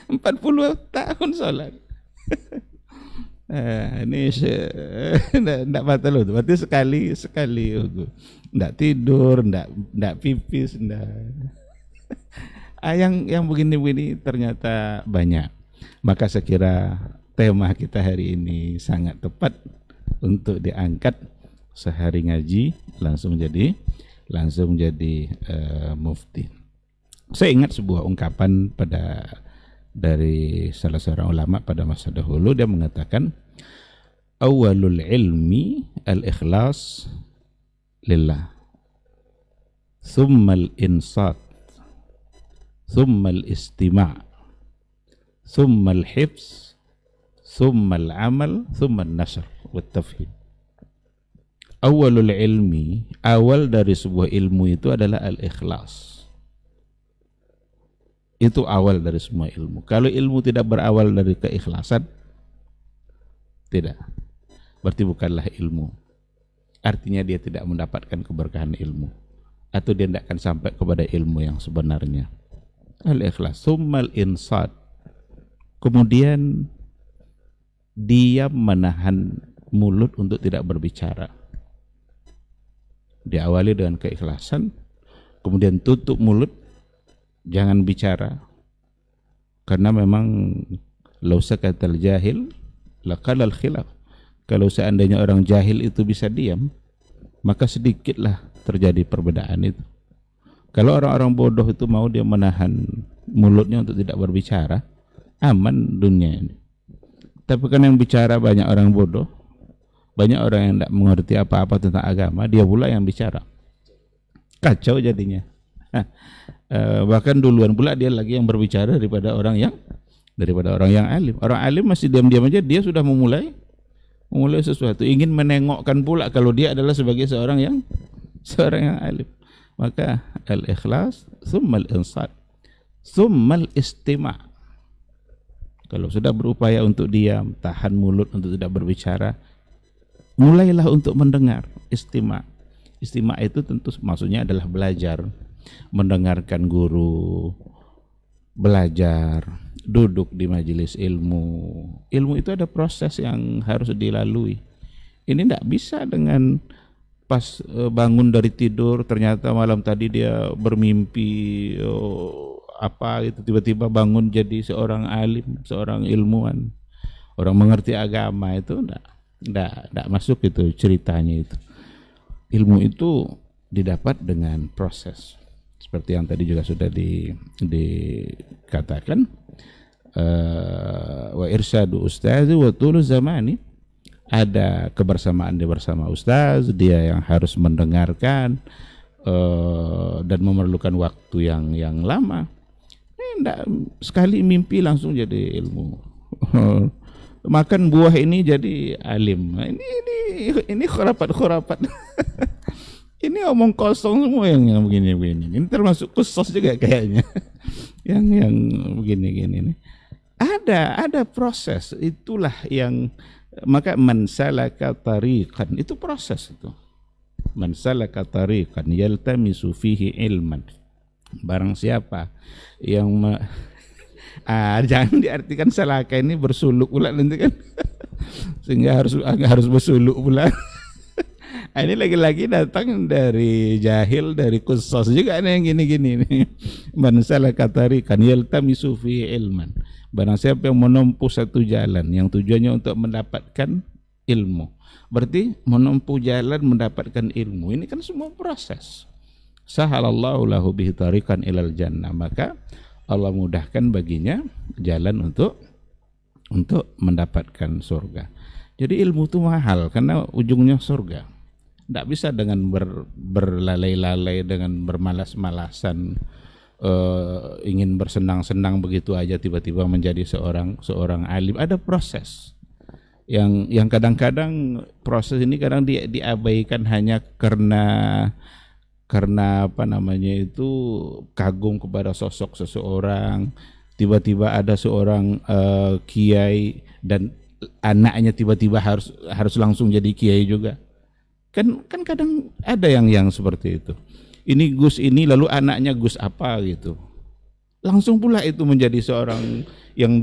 40 tahun sholat. Ini tidak batal wudu, berarti sekali wudu. Tidak tidur, tidak pipis, yang begini-begini ternyata banyak. Maka saya kira tema kita hari ini sangat tepat untuk diangkat. Sehari ngaji langsung jadi mufti. Saya ingat sebuah ungkapan dari salah seorang ulama pada masa dahulu. Dia mengatakan, awalul ilmi al-ikhlas lillah, thumma al-insat, thumma al-istima', thumma al-hifz, thumma al-amal, thumma al-nashr wat-tafhim. Awalul ilmi, awal dari sebuah ilmu itu adalah al-ikhlas. Itu awal dari semua ilmu. Kalau ilmu tidak berawal dari keikhlasan, tidak, berarti bukanlah ilmu. Artinya dia tidak mendapatkan keberkahan ilmu, atau dia tidak akan sampai kepada ilmu yang sebenarnya. Al-ikhlas, summal insat, kemudian dia menahan mulut untuk tidak berbicara. Diawali dengan keikhlasan, kemudian tutup mulut, jangan bicara, karena memang law sakatal jahil laqalal khilaf. Kalau seandainya orang jahil itu bisa diam, maka sedikitlah terjadi perbedaan itu. Kalau orang-orang bodoh itu mau dia menahan mulutnya untuk tidak berbicara, aman dunia ini. Tapi kan yang bicara banyak orang bodoh, banyak orang yang tidak mengerti apa-apa tentang agama, dia pula yang bicara, kacau jadinya. Bahkan duluan pula dia lagi yang berbicara daripada orang yang alim. Orang alim masih diam-diam aja, dia sudah memulai sesuatu, ingin menengokkan pula kalau dia adalah sebagai seorang yang alim. Maka al-ikhlas, thumma al-insat, thumma al-istima'. Kalau sudah berupaya untuk diam, tahan mulut untuk tidak berbicara, mulailah untuk mendengar. Istima' itu tentu maksudnya adalah belajar, mendengarkan guru, belajar, duduk di majelis ilmu. Ilmu itu ada proses yang harus dilalui. Ini tidak bisa dengan pas bangun dari tidur ternyata malam tadi dia bermimpi apa gitu, tiba-tiba bangun jadi seorang alim, seorang ilmuwan, orang mengerti agama. Itu tidak masuk itu ceritanya. Itu ilmu itu didapat dengan proses. Seperti yang tadi juga sudah dikatakan, wa irsyadu ustaz wa tulu zamani, ada kebersamaan dia bersama ustaz, dia yang harus mendengarkan dan memerlukan waktu yang lama. Enggak sekali mimpi langsung jadi ilmu. Makan buah ini jadi alim. Ini khurapat. Ini omong kosong semua yang begini-begini. Ini termasuk khusus juga kayaknya. yang begini-gini nih. Ada proses, itulah yang maka man salaka tariqan, itu proses itu. Man salaka tariqan yaltamisu fihi ilman. Barang siapa yang jangan diartikan salaka ini bersuluk pula nanti kan. Sehingga harus bersuluk pula. Ini lagi-lagi datang dari jahil, dari khusus juga nih yang gini-gini nih. Man salaka tariqan yaltamisu fihi ilman. Barang siapa yang menempuh satu jalan yang tujuannya untuk mendapatkan ilmu, berarti menempuh jalan mendapatkan ilmu. Ini kan semua proses. Sahalallahu lahu bihi tariqan ilal jannah, maka Allah mudahkan baginya jalan untuk mendapatkan surga. Jadi ilmu itu mahal karena ujungnya surga. Tidak bisa dengan berlalai-lalai, dengan bermalas-malasan, ingin bersenang-senang begitu aja tiba-tiba menjadi seorang alim. Ada proses yang kadang-kadang proses ini kadang diabaikan hanya karena apa namanya itu kagum kepada sosok seseorang. Tiba-tiba ada seorang kiai dan anaknya tiba-tiba harus langsung jadi kiai juga. Kan kadang ada yang seperti itu. Ini Gus ini lalu anaknya Gus apa gitu. Langsung pula itu menjadi seorang yang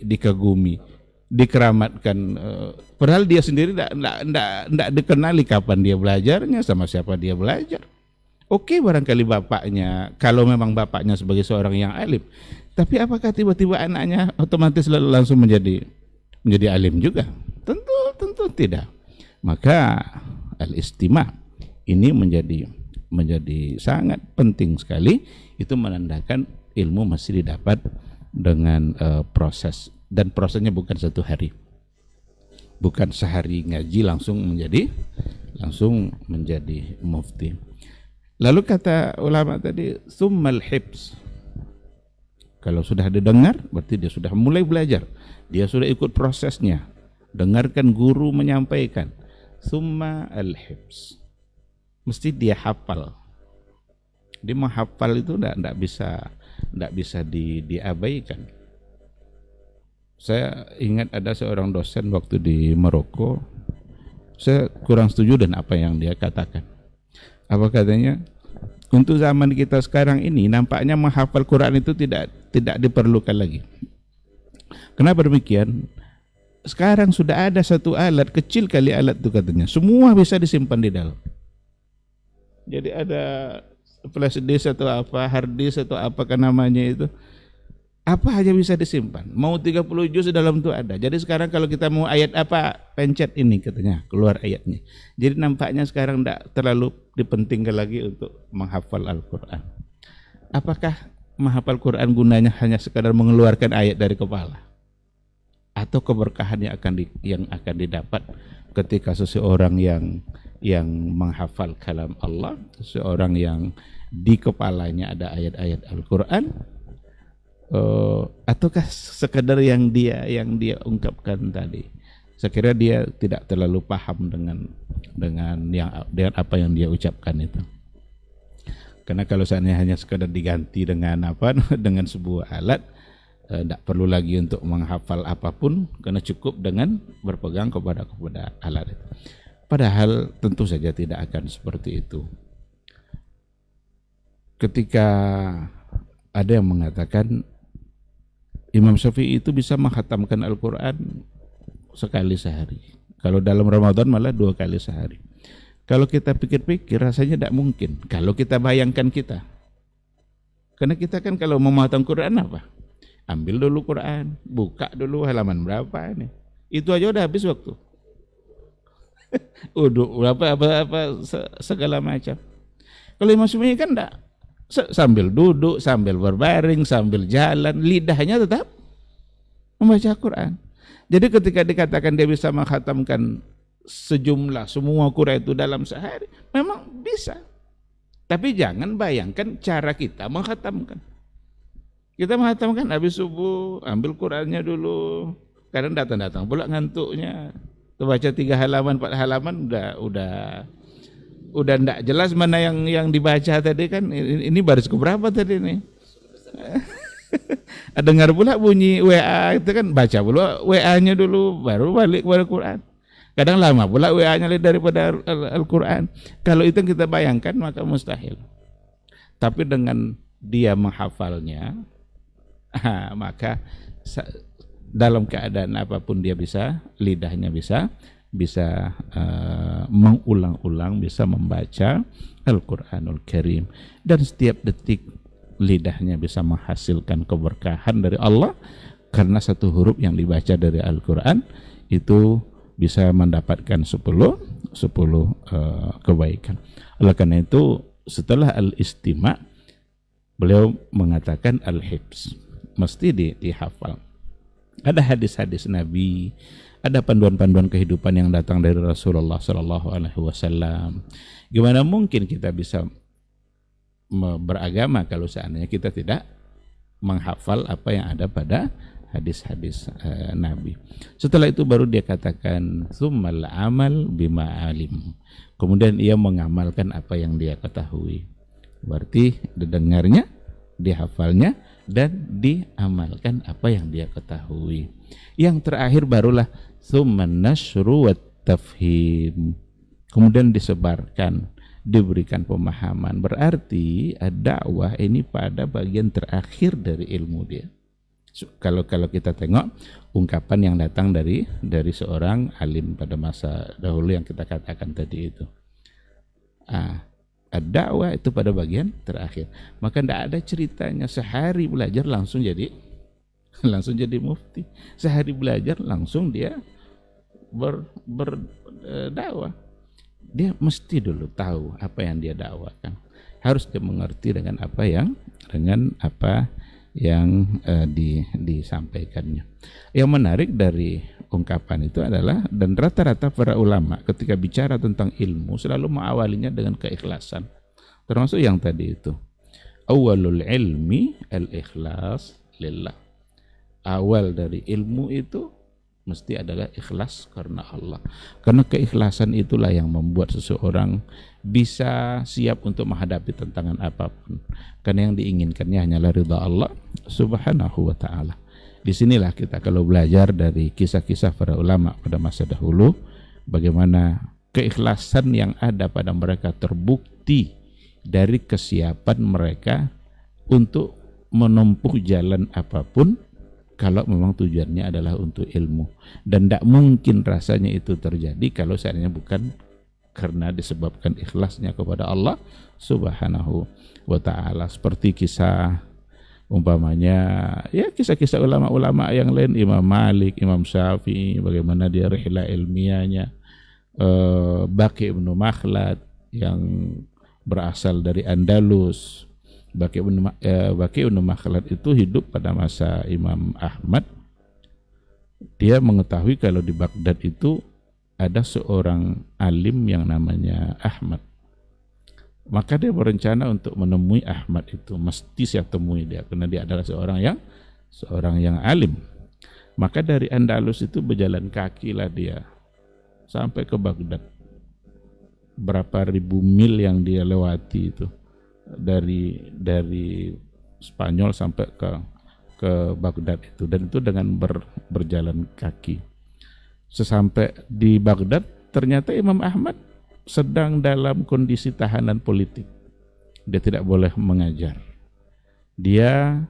dikagumi, dikeramatkan. Padahal dia sendiri tidak dikenali kapan dia belajarnya, sama siapa dia belajar. Oke, barangkali bapaknya, kalau memang bapaknya sebagai seorang yang alim, tapi apakah tiba-tiba anaknya otomatis langsung menjadi alim juga? Tentu tidak. Maka al-istima' ini menjadi sangat penting sekali. Itu menandakan ilmu masih didapat dengan proses, dan prosesnya bukan satu hari, bukan sehari ngaji langsung menjadi mufti. Lalu kata ulama tadi, summal hibs. Kalau sudah didengar, berarti dia sudah mulai belajar, dia sudah ikut prosesnya, dengarkan guru menyampaikan. Summa al-hibs, mesti dia hafal. Dia menghafal itu tidak bisa diabaikan. Saya ingat ada seorang dosen waktu di Maroko, saya kurang setuju dengan apa yang dia katakan. Apa katanya? Untuk zaman kita sekarang ini nampaknya menghafal Quran itu tidak diperlukan lagi. Kenapa demikian? Sekarang sudah ada satu alat, kecil kali alat itu katanya, semua bisa disimpan di dalam. Jadi ada flash disk atau apa, hard disk atau apakah namanya itu, apa aja bisa disimpan. Mau 30 juz dalam itu ada. Jadi sekarang kalau kita mau ayat apa, pencet ini katanya, keluar ayatnya. Jadi nampaknya sekarang tidak terlalu dipentingkan lagi untuk menghafal Al-Quran. Apakah menghafal Quran gunanya hanya sekadar mengeluarkan ayat dari kepala? Atau keberkahan yang akan didapat ketika seseorang yang menghafal kalam Allah, seseorang yang di kepalanya ada ayat-ayat Al-Quran, ataukah sekadar yang dia ungkapkan tadi? Saya kira dia tidak terlalu paham dengan apa yang dia ucapkan itu. Karena kalau seandainya hanya sekadar diganti dengan dengan sebuah alat, tidak perlu lagi untuk menghafal apapun, karena cukup dengan berpegang kepada alat itu. Padahal tentu saja tidak akan seperti itu. Ketika ada yang mengatakan Imam Syafi'i itu bisa menghatamkan Al-Quran sekali sehari, kalau dalam Ramadan malah 2 kali sehari. Kalau kita pikir-pikir rasanya tidak mungkin. Kalau kita bayangkan kita, karena kita kan kalau memahami Quran apa? Ambil dulu Quran, buka dulu halaman berapa ini. Itu aja udah habis waktu. Uduk berapa segala macam. Kalau Imam Syafi'i kan enggak. Sambil duduk, sambil berbaring, sambil jalan, lidahnya tetap membaca Quran. Jadi ketika dikatakan dia bisa menghatamkan semua Quran itu dalam sehari, memang bisa. Tapi jangan bayangkan cara kita menghatamkan. Kita menghatamkan habis subuh, ambil Qurannya dulu. Kadang datang pula ngantuknya. Terbaca 3 halaman, 4 halaman udah enggak jelas mana yang dibaca tadi kan. Ini baris keberapa tadi nih? Dengar pula bunyi WA itu kan, baca pula WA-nya dulu baru balik kepada Quran. Kadang lama pula WA-nya daripada Al-Quran. Kalau itu kita bayangkan maka mustahil. Tapi dengan dia menghafalnya, maka dalam keadaan apapun dia bisa, lidahnya bisa mengulang-ulang, bisa membaca Al-Quranul Karim, dan setiap detik lidahnya bisa menghasilkan keberkahan dari Allah, karena satu huruf yang dibaca dari Al-Quran itu bisa mendapatkan 10 kebaikan. Oleh karena itu setelah al-istima' beliau mengatakan al-hibs, mesti dihafal. Ada hadis-hadis Nabi, ada panduan-panduan kehidupan yang datang dari Rasulullah SAW. Gimana mungkin kita bisa beragama kalau seandainya kita tidak menghafal apa yang ada pada hadis-hadis Nabi. Setelah itu baru dia katakan tsummal amal bima alim. Kemudian ia mengamalkan apa yang dia ketahui. Berarti didengarnya, dihafalnya, dan diamalkan apa yang dia ketahui. Yang terakhir barulah tsumman nasyru wat tafhim. Kemudian disebarkan, diberikan pemahaman. Berarti dakwah ini pada bagian terakhir dari ilmu dia. Kalau kita tengok ungkapan yang datang dari seorang alim pada masa dahulu yang kita katakan tadi itu, ad-da'wah itu pada bagian terakhir. Maka tidak ada ceritanya sehari belajar langsung jadi mufti. Sehari belajar langsung dia berdakwah. Dia mesti dulu tahu apa yang dia dakwakan. Harus dia mengerti dengan apa yang disampaikannya. Yang menarik dari ungkapan itu adalah, dan rata-rata para ulama ketika bicara tentang ilmu selalu mengawalinya dengan keikhlasan. Termasuk yang tadi itu. Awalul ilmi al-ikhlas lillah. Awal dari ilmu itu mesti adalah ikhlas karena Allah. Karena keikhlasan itulah yang membuat seseorang bisa siap untuk menghadapi tantangan apapun. Karena yang diinginkannya hanyalah ridha Allah Subhanahu wa ta'ala. Disinilah kita kalau belajar dari kisah-kisah para ulama pada masa dahulu, bagaimana keikhlasan yang ada pada mereka terbukti dari kesiapan mereka untuk menempuh jalan apapun kalau memang tujuannya adalah untuk ilmu. Dan tidak mungkin rasanya itu terjadi kalau seandainya bukan karena disebabkan ikhlasnya kepada Allah Subhanahu wa ta'ala. Seperti kisah umpamanya ya kisah-kisah ulama-ulama yang lain, Imam Malik, Imam Syafi'i, bagaimana dia rihlah ilmiahnya, Baqi ibnu Makhlad yang berasal dari Andalus. Baqi ibnu Makhlad itu hidup pada masa Imam Ahmad. Dia mengetahui kalau di Baghdad itu ada seorang alim yang namanya Ahmad. Maka dia berencana untuk menemui Ahmad itu. Mesti saya temui dia, karena dia adalah seorang yang alim. Maka dari Andalus itu berjalan kaki lah dia sampai ke Baghdad. Berapa ribu mil yang dia lewati itu, dari Spanyol sampai ke Baghdad itu, dan itu dengan berjalan kaki. Sesampai di Baghdad ternyata Imam Ahmad sedang dalam kondisi tahanan politik. Dia tidak boleh mengajar. Dia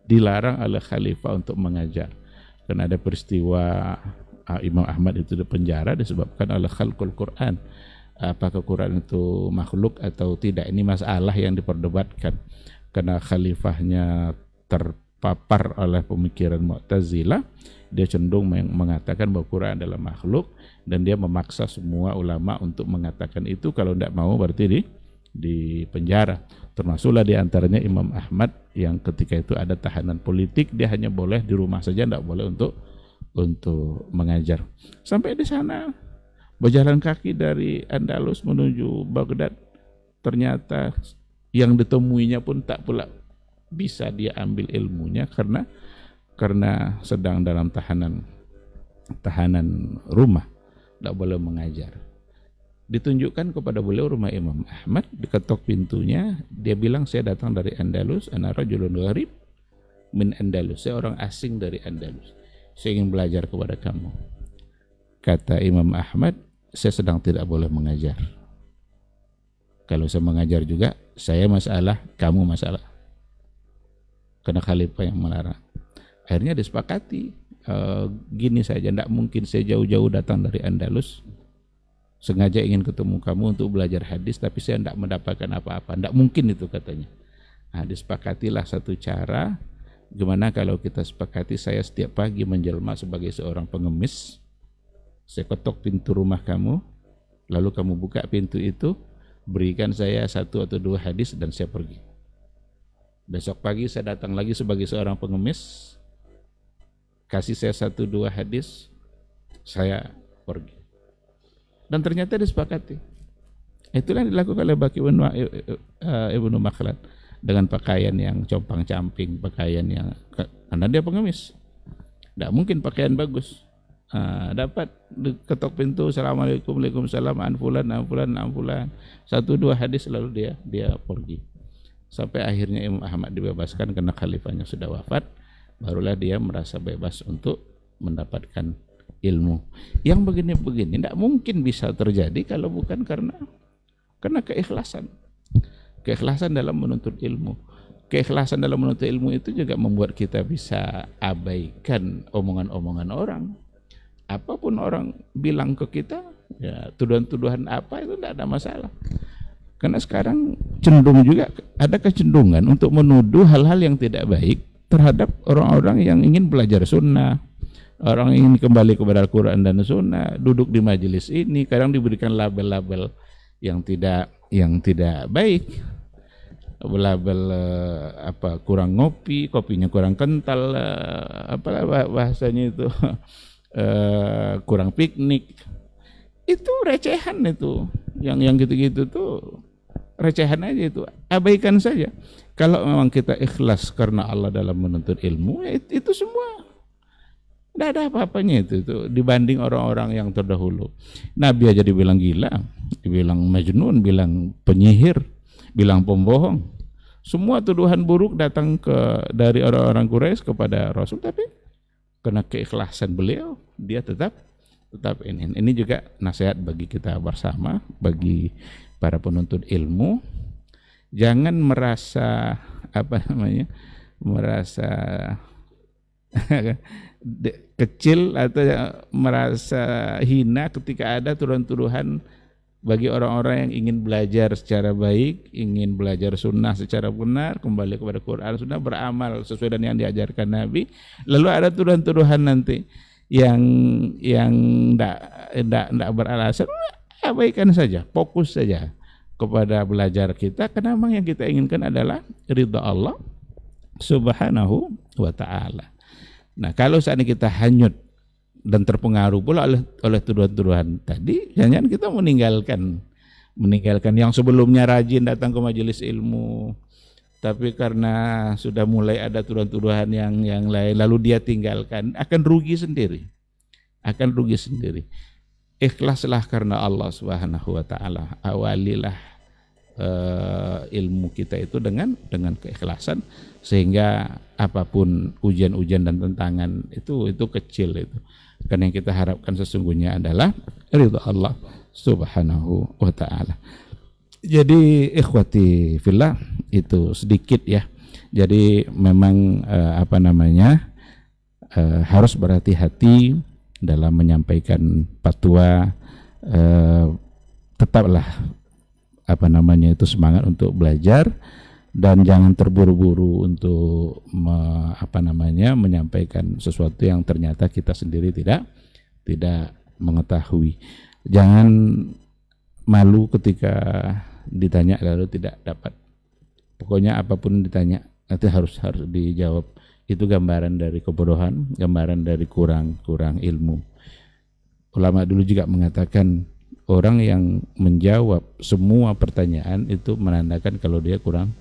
dilarang oleh khalifah untuk mengajar karena ada peristiwa Imam Ahmad itu dipenjara disebabkan oleh khalqul Quran. Apakah Quran itu makhluk atau tidak, ini masalah yang diperdebatkan karena khalifahnya terpapar oleh pemikiran Mu'tazilah. Dia cenderung mengatakan bahwa Quran adalah makhluk, dan dia memaksa semua ulama untuk mengatakan itu. Kalau tidak mau berarti di penjara. Termasuklah diantaranya Imam Ahmad yang ketika itu ada tahanan politik, dia hanya boleh di rumah saja, tidak boleh untuk mengajar. Sampai di sana berjalan kaki dari Andalus menuju Baghdad, ternyata yang ditemuinya pun tak pula bisa dia ambil ilmunya karena sedang dalam tahanan rumah, tidak boleh mengajar. Ditunjukkan kepada beliau rumah Imam Ahmad, diketok pintunya, dia bilang, saya datang dari Andalus, ana rajulun gharib min Andalus, saya orang asing dari Andalus, saya ingin belajar kepada kamu. Kata Imam Ahmad, saya sedang tidak boleh mengajar. Kalau saya mengajar juga, saya masalah, kamu masalah. Karena khalifah yang melarang. Akhirnya disepakati, gini saja, tidak mungkin saya jauh-jauh datang dari Andalus, sengaja ingin ketemu kamu untuk belajar hadis, tapi saya tidak mendapatkan apa-apa. Tidak mungkin itu katanya. Nah, disepakatilah satu cara, gimana kalau kita sepakati saya setiap pagi menjelma sebagai seorang pengemis, saya ketok pintu rumah kamu, lalu kamu buka pintu itu, berikan saya 1 atau 2 hadis dan saya pergi. Besok pagi saya datang lagi sebagai seorang pengemis, kasih saya 1-2 hadis, saya pergi. Dan ternyata disepakati. Itulah yang dilakukan oleh Baqi ibnu Makhlad dengan pakaian yang compang-camping, pakaian yang, karena dia pengemis, tidak mungkin pakaian bagus. Dapat ketok pintu, assalamualaikum, waalaikumsalam, an fulan, 1-2 hadis, lalu dia pergi. Sampai akhirnya Imam Ahmad dibebaskan karena khalifahnya sudah wafat. Barulah dia merasa bebas untuk mendapatkan ilmu. Yang begini-begini tidak mungkin bisa terjadi kalau bukan karena keikhlasan. Keikhlasan dalam menuntut ilmu. Keikhlasan dalam menuntut ilmu itu juga membuat kita bisa abaikan omongan-omongan orang. Apapun orang bilang ke kita, ya tuduhan-tuduhan apa itu tidak ada masalah. Karena sekarang cenderung juga ada kecenderungan untuk menuduh hal-hal yang tidak baik terhadap orang-orang yang ingin belajar sunnah, orang ingin kembali kepada Al-Quran dan Sunnah, duduk di majelis ini, kadang diberikan label-label yang tidak baik, label kurang ngopi, kopinya kurang kental, bahasanya itu kurang piknik, itu recehan itu, yang gitu-gitu tuh recehan aja, itu abaikan saja. Kalau memang kita ikhlas karena Allah dalam menuntut ilmu, ya itu semua tidak ada apa-apanya itu dibanding orang-orang yang terdahulu. Nabi aja dibilang gila, dibilang majnun, bilang penyihir, bilang pembohong. Semua tuduhan buruk datang dari orang-orang Quraisy kepada Rasul, tapi karena keikhlasan beliau, dia tetap ini juga nasihat bagi kita bersama, bagi para penuntut ilmu. Jangan merasa merasa kecil atau merasa hina ketika ada tuduhan-tuduhan bagi orang-orang yang ingin belajar secara baik, ingin belajar sunnah secara benar, kembali kepada Quran Sunnah, beramal sesuai dengan yang diajarkan Nabi. Lalu ada tuduhan-tuduhan nanti yang tidak beralasan, abaikan saja, fokus saja kepada belajar kita, karena memang yang kita inginkan adalah ridha Allah Subhanahu wa ta'ala. Nah, kalau saat ini kita hanyut dan terpengaruh pula oleh tuduhan-tuduhan tadi, jangan kita meninggalkan yang sebelumnya rajin datang ke majelis ilmu, tapi karena sudah mulai ada tuduhan-tuduhan yang lain lalu dia tinggalkan, akan rugi sendiri. Ikhlaslah karena Allah Subhanahu wa ta'ala. Awalilah ilmu kita itu dengan keikhlasan, sehingga apapun ujian-ujian dan tantangan itu kecil itu. Karena yang kita harapkan sesungguhnya adalah ridha Allah Subhanahu wa ta'ala. Jadi ikhwati fillah, itu sedikit ya. Jadi memang harus berhati-hati dalam menyampaikan fatwa. Tetaplah semangat untuk belajar, dan jangan terburu-buru untuk menyampaikan sesuatu yang ternyata kita sendiri tidak mengetahui. Jangan malu ketika ditanya lalu tidak dapat. Pokoknya apapun ditanya nanti harus dijawab. Itu gambaran dari kebodohan, gambaran dari kurang ilmu. Ulama dulu juga mengatakan orang yang menjawab semua pertanyaan itu menandakan kalau dia kurang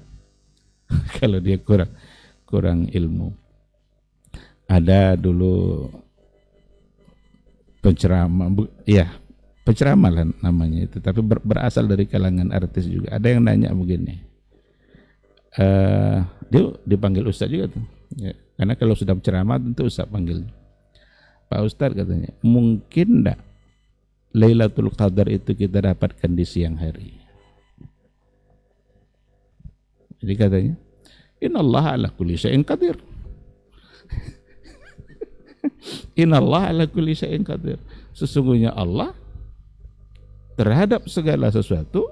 ilmu. Ada dulu penceramah lah namanya itu, tapi berasal dari kalangan artis juga. Ada yang nanya begini, dia dipanggil Ustaz juga tuh, ya, karena kalau sudah penceramah tentu Ustaz panggil. Pak Ustaz katanya, mungkin enggak Lailatul Qadar itu kita dapatkan di siang hari? Jadi katanya, innallaha ala kulli syai'in qadir. Innallaha ala kulli syai'in qadir. Sesungguhnya Allah terhadap segala sesuatu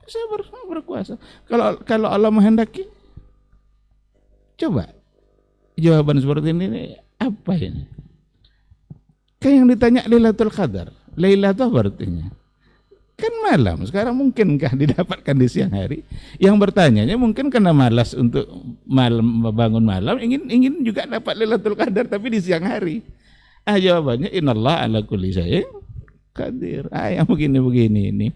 bisa berkuasa. Kalau Allah menghendaki, coba jawaban seperti ini apa ini? Kan yang ditanya Lailatul Qadar, Lailatul apa artinya? Kan malam. Sekarang mungkinkah didapatkan di siang hari? Yang bertanyanya mungkin karena malas untuk bangun malam, ingin juga dapat Lailatul Qadar tapi di siang hari. Jawabannya innallaha ala kulli syai'in qadir. Yang begini-begini ini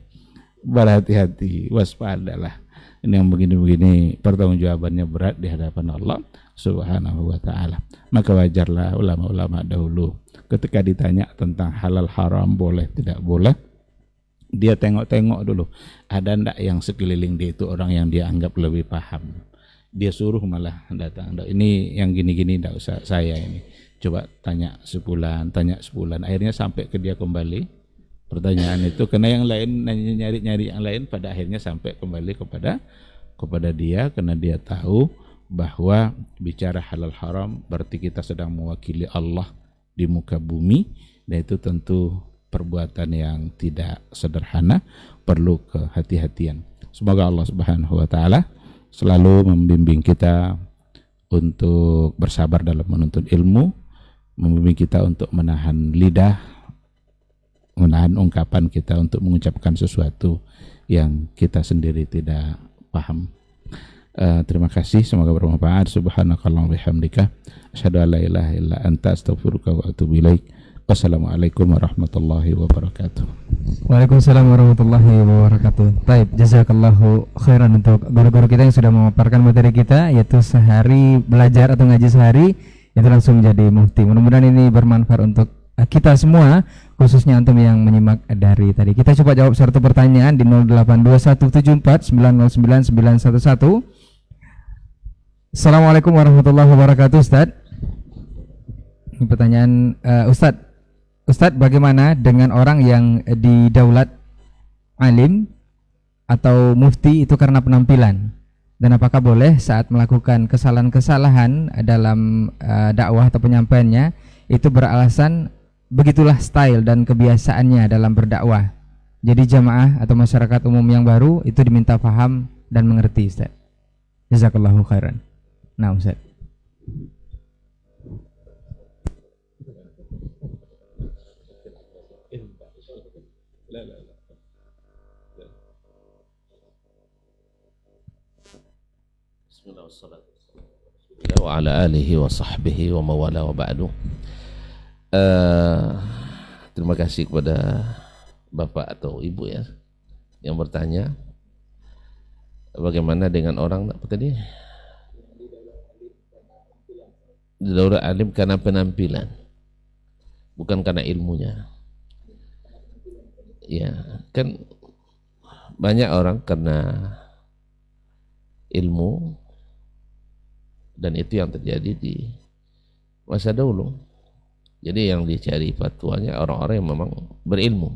berhati-hati, waspadalah. Ini yang begini-begini pertanggungjawabannya berat di hadapan Allah Subhanahu wa ta'ala. Maka wajarlah ulama-ulama dahulu ketika ditanya tentang halal haram, boleh tidak boleh, dia tengok-tengok dulu ada ndak yang sekeliling dia itu orang yang dia anggap lebih paham. Dia suruh malah datang, ini yang gini-gini ndak usah saya ini, coba tanya sebulan. Akhirnya sampai ke dia kembali pertanyaan itu, karena yang lain nyari yang lain, pada akhirnya sampai kembali kepada dia, karena dia tahu bahwa bicara halal haram berarti kita sedang mewakili Allah di muka bumi, dan itu tentu perbuatan yang tidak sederhana, perlu kehati-hatian. Semoga Allah Subhanahu wa taala selalu membimbing kita untuk bersabar dalam menuntut ilmu, membimbing kita untuk menahan lidah, menahan ungkapan kita untuk mengucapkan sesuatu yang kita sendiri tidak paham. Terima kasih, semoga bermanfaat. Subhanakallahumma wa bihamdika asyhadu an la ilaha illa anta astaghfiruka wa atubu ilaik. Wassalamualaikum warahmatullahi wabarakatuh. Waalaikumsalam warahmatullahi wabarakatuh. Baik, jazakallahu khairan untuk guru-guru kita yang sudah memaparkan materi kita, yaitu sehari belajar atau ngaji sehari itu langsung menjadi mufti. Mudah-mudahan ini bermanfaat untuk kita semua, khususnya antum yang menyimak dari tadi. Kita coba jawab satu pertanyaan di 082174909911. Assalamualaikum warahmatullahi wabarakatuh, Ustaz. Ini pertanyaan Ustaz, bagaimana dengan orang yang didaulat alim atau mufti itu karena penampilan? Dan apakah boleh saat melakukan kesalahan-kesalahan dalam dakwah atau penyampaiannya itu beralasan begitulah style dan kebiasaannya dalam berdakwah? Jadi jamaah atau masyarakat umum yang baru itu diminta paham dan mengerti, Ustaz. Jazakallahu khairan. Nah, Ustaz. Bismillahirrahmanirrahim. Wa ala alihi wa sahbihi wa mawala wa ba'du. Terima kasih kepada Bapak atau Ibu ya yang bertanya bagaimana dengan orang apa tadi? Didaulat alim karena penampilan, bukan karena ilmunya. Ya, kan banyak orang karena ilmu, dan itu yang terjadi di masa dahulu. Jadi yang dicari fatwanya orang-orang yang memang berilmu.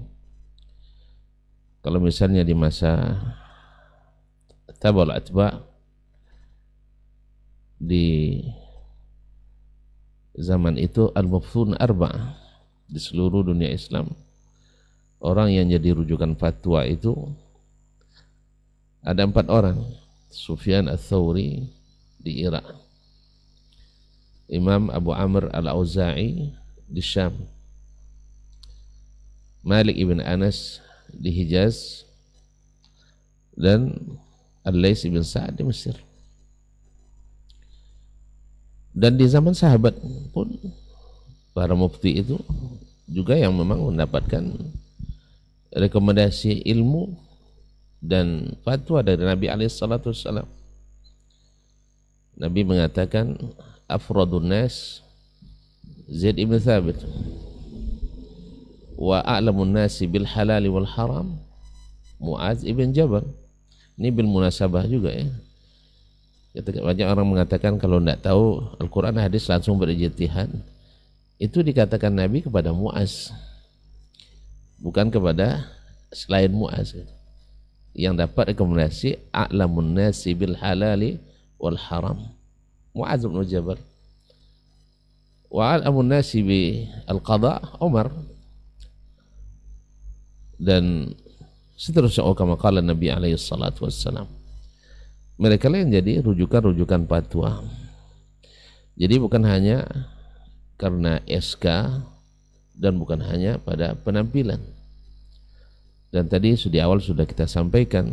Kalau misalnya di masa tabal atba, di zaman itu al-muftun arba'ah, di seluruh dunia Islam orang yang jadi rujukan fatwa itu ada 4 orang. Sufyan ats-Tsauri di Irak, Imam Abu Amr al-Auza'i di Syam, Malik ibn Anas di Hijaz, dan Al-Laits ibn Sa'ad di Mesir. Dan di zaman sahabat pun para mufti itu juga yang memang mendapatkan rekomendasi ilmu dan fatwa dari Nabi SAW. Nabi mengatakan afradun nas Zaid ibn Thabit wa a'lamun nasi bil halal wal haram Mu'adz ibn Jabal. Ini bil munasabah juga ya. Banyak orang mengatakan kalau tidak tahu Al-Quran hadis langsung berijtihad. Itu dikatakan Nabi kepada Mu'adz, bukan kepada selain Mu'adz yang dapat rekomendasi a'lamun nasi bil halali wal haram Mu'adz bin Jabal, wa a'lamun nasi bi al-qada Umar, dan seterusnya. Kama qala Nabi alaihi salatu wassalam. Mereka lah yang jadi rujukan-rujukan fatwa. Jadi bukan hanya karena SK dan bukan hanya pada penampilan. Dan tadi di awal sudah kita sampaikan,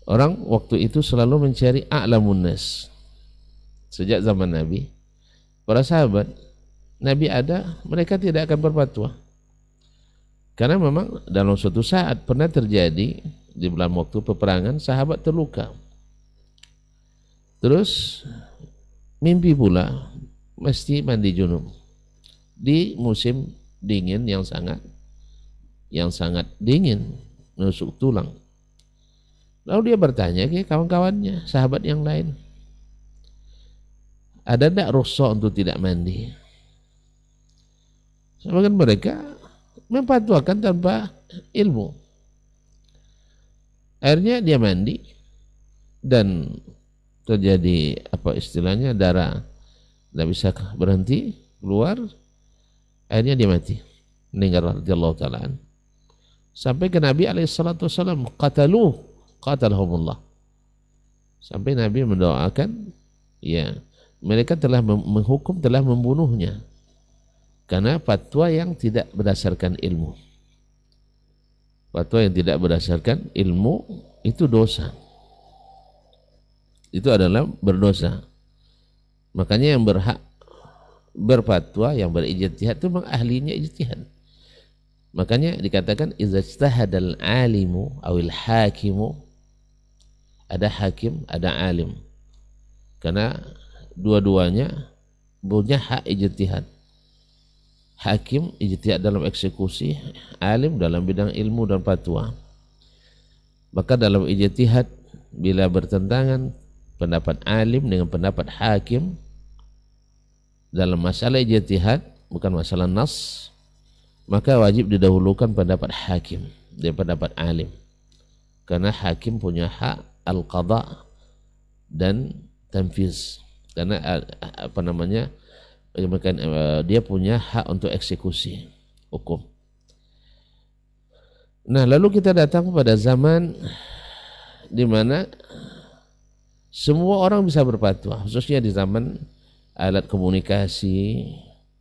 orang waktu itu selalu mencari a'lamun nas. Sejak zaman Nabi, para sahabat Nabi ada, mereka tidak akan berfatwa. Karena memang dalam suatu saat pernah terjadi di dalam waktu peperangan, sahabat terluka. Terus mimpi pula mesti mandi junub di musim dingin yang sangat dingin, nusuk tulang. Lalu dia bertanya ke kawan-kawannya, sahabat yang lain, ada tidak rukhsah untuk tidak mandi? Sebagian mereka memfatwakan tanpa ilmu. Akhirnya dia mandi dan terjadi apa istilahnya, darah tidak bisa berhenti keluar, akhirnya dia mati. meninggal radhiyallahu taala, sampai ke Nabi alaihissalam, qatalahumullah, sampai Nabi mendoakan, ya mereka telah menghukum, telah membunuhnya karena fatwa yang tidak berdasarkan ilmu. Fatwa yang tidak berdasarkan ilmu itu dosa, itu adalah berdosa. Makanya yang berhak berfatwa, yang berijtihad itu memang ahlinya ijtihad. Makanya dikatakan idza ijtahadal alimu awil hakimu, ada hakim, ada alim, karena dua-duanya punya hak ijtihad. Hakim ijtihad dalam eksekusi, alim dalam bidang ilmu dan fatwa. Maka dalam ijtihad bila bertentangan pendapat alim dengan pendapat hakim dalam masalah ijtihad, bukan masalah nas, maka wajib didahulukan pendapat hakim daripada pendapat alim, karena hakim punya hak al-qadha dan tanfiz, karena dia punya hak untuk eksekusi hukum. Nah, lalu kita datang pada zaman di mana semua orang bisa berfatwa, khususnya di zaman alat komunikasi,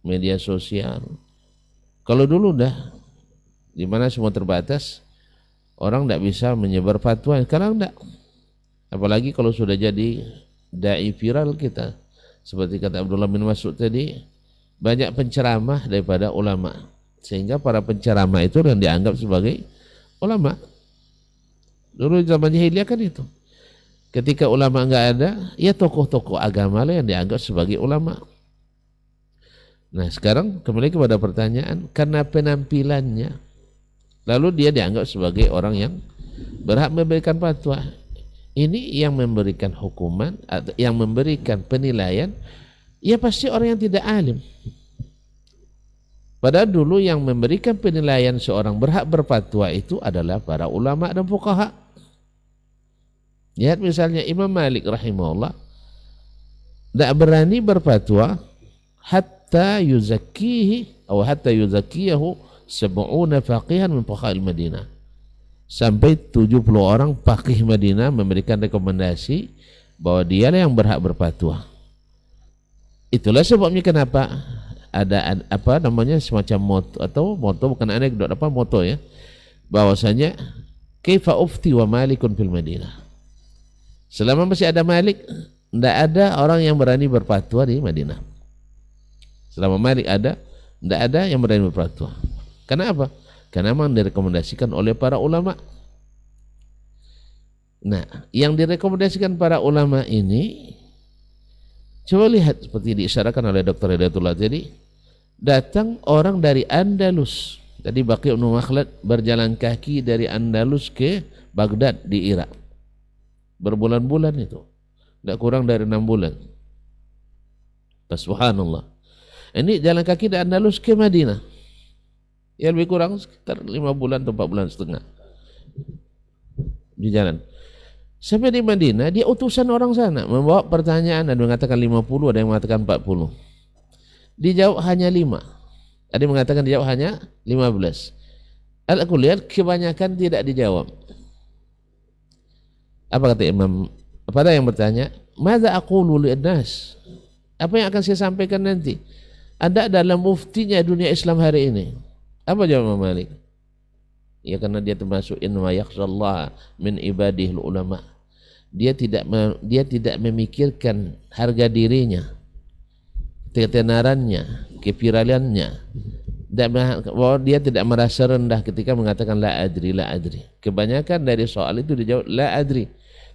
media sosial. Kalau dulu dah di mana semua terbatas, orang tidak bisa menyebar fatwa. Sekarang tidak, apalagi kalau sudah jadi dai viral kita, seperti kata Abdullah bin Mas'ud tadi, banyak penceramah daripada ulama, sehingga para penceramah itu yang dianggap sebagai ulama. Dulu zaman jahiliyah kan itu, ketika ulama enggak ada, ya tokoh-tokoh agama lah yang dianggap sebagai ulama. Nah, sekarang kembali kepada pertanyaan, karena penampilannya, lalu dia dianggap sebagai orang yang berhak memberikan fatwa. Ini yang memberikan hukuman atau yang memberikan penilaian, ya pasti orang yang tidak alim. Padahal dulu yang memberikan penilaian seorang berhak berfatwa itu adalah para ulama dan fuqaha. Lihat misalnya Imam Malik rahimahullah tidak berani berfatwa hatta yuzakkihi atau hatta yuzakkiyahu sab'una faqihan min fuqaha'il Madinah. Sampai 70 orang faqih Madinah memberikan rekomendasi bahwa dialah yang berhak berfatwa. Itulah sebabnya kenapa ada semacam moto bukan anekdot, moto ya, bahwasanya kaifa ufti wa malikun fil Madinah. Selama masih ada Malik, tidak ada orang yang berani berfatwa di Madinah. Selama Malik ada, tidak ada yang berani berfatwa. Kenapa? Karena memang direkomendasikan oleh para ulama. Nah, yang direkomendasikan para ulama ini, coba lihat seperti diisyaratkan oleh Dr. Hidayatullah tadi, datang orang dari Andalus. Tadi Baqi' bin Makhlad berjalan kaki dari Andalus ke Baghdad di Irak. Berbulan-bulan itu, tidak kurang dari 6 bulan. Subhanallah. Ini jalan kaki dari Andalus ke Madinah. Ya lebih kurang sekitar 5 bulan atau 4 bulan setengah di jalan. Sampai di Madinah, dia utusan orang sana membawa pertanyaan, ada yang mengatakan 50, ada yang mengatakan 40. Dijawab hanya 5. Ada yang mengatakan dijawab hanya 15. Aku lihat kebanyakan tidak dijawab. Apa kata Imam? Pada yang bertanya, "Madza aqulu lin-nas?" Apa yang akan saya sampaikan nanti? Ada dalam muftinya dunia Islam hari ini. Apa jawab Imam Malik? Ya karena dia termasuk inna yakhshallaha min ibadihil ulama. Dia tidak memikirkan harga dirinya, ketenarannya, keviralannya. Bahwa dia tidak merasa rendah ketika mengatakan la adri, la adri. Kebanyakan dari soal itu dijawab la adri.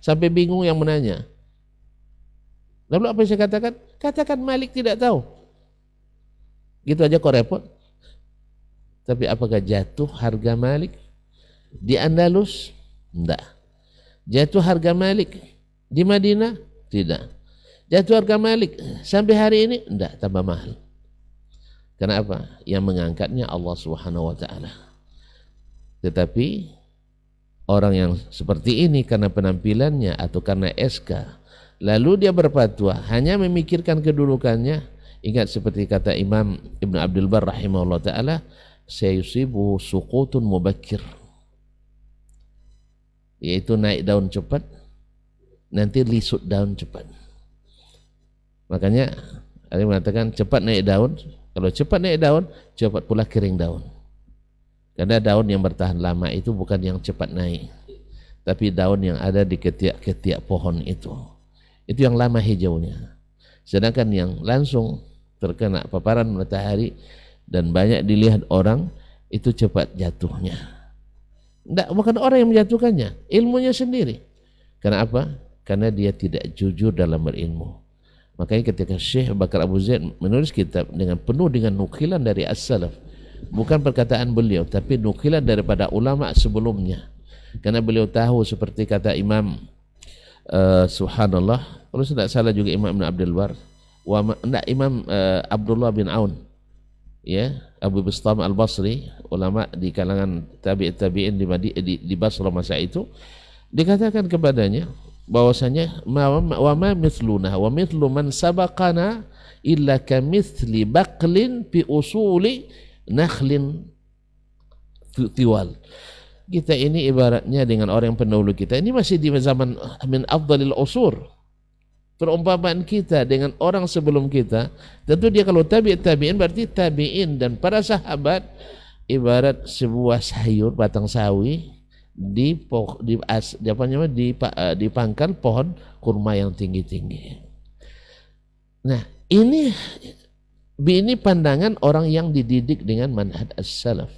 Sampai bingung yang menanya. Lalu apa yang saya katakan? Katakan Malik tidak tahu. Gitu aja kok repot. Tapi apakah jatuh harga Malik di Andalus? Tidak. Jatuh harga Malik di Madinah? Tidak. Jatuh harga Malik sampai hari ini? Tidak, tambah mahal. Karena apa? Yang mengangkatnya Allah Subhanahu wa taala. Tetapi orang yang seperti ini karena penampilannya atau karena SK, lalu dia berfatwa hanya memikirkan kedudukannya. Ingat seperti kata Imam Ibn Abdul Bar rahimahullah ta'ala, sayusibu suqutun mubakkir, yaitu naik daun cepat, nanti lisut daun cepat. Makanya ada yang mengatakan cepat naik daun. Kalau cepat naik daun, cepat pula kering daun. Karena daun yang bertahan lama itu bukan yang cepat naik, tapi daun yang ada di ketiak-ketiak pohon itu yang lama hijaunya. Sedangkan yang langsung terkena paparan matahari dan banyak dilihat orang, itu cepat jatuhnya. Bukan orang yang menjatuhkannya, ilmunya sendiri. Karena apa? Karena dia tidak jujur dalam berilmu. Makanya ketika Syekh Bakar Abu Zaid menulis kitab dengan penuh dengan nukilan dari as-salaf, bukan perkataan beliau, tapi nukilan daripada ulama sebelumnya. Karena beliau tahu, seperti kata Imam subhanallah, kalau tidak salah juga Imam Ibn Abdul Bar, Imam Abdullah bin Aun, ya, Abu Bistam al-Basri, ulama di kalangan tabi'in di Basra masa itu, dikatakan kepadanya bahwasanya wa ma mithluna wa mithlu man sabaqana illa kamithli baqlin fi usuli nakhlin tiwal. Kita ini ibaratnya dengan orang yang pendahulu kita. Ini masih di zaman min afdalil usur. Perumpamaan kita dengan orang sebelum kita, tentu dia kalau tabi'in berarti tabi'in dan para sahabat ibarat sebuah sayur batang sawi di pangkal pohon kurma yang tinggi-tinggi. Nah, ini pandangan orang yang dididik dengan manhaj as-salaf.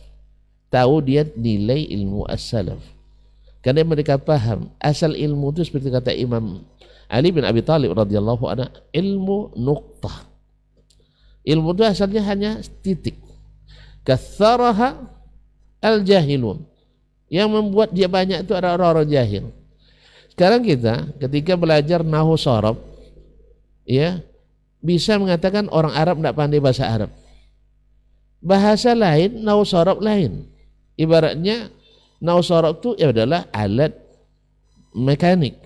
Tahu dia nilai ilmu as-salaf. Karena mereka paham asal ilmu itu seperti kata Imam Ali bin Abi Thalib radhiyallahu anhu, ilmu nuqtah. Ilmu itu asalnya hanya titik. Katsaraha al-jahilun. Yang membuat dia banyak itu adalah orang-orang jahil. Sekarang kita ketika belajar nahwu sharaf, ya, bisa mengatakan orang Arab tidak pandai bahasa Arab. Bahasa lain, nahwu sharaf lain. Ibaratnya nahwu sharaf itu ya adalah alat mekanik.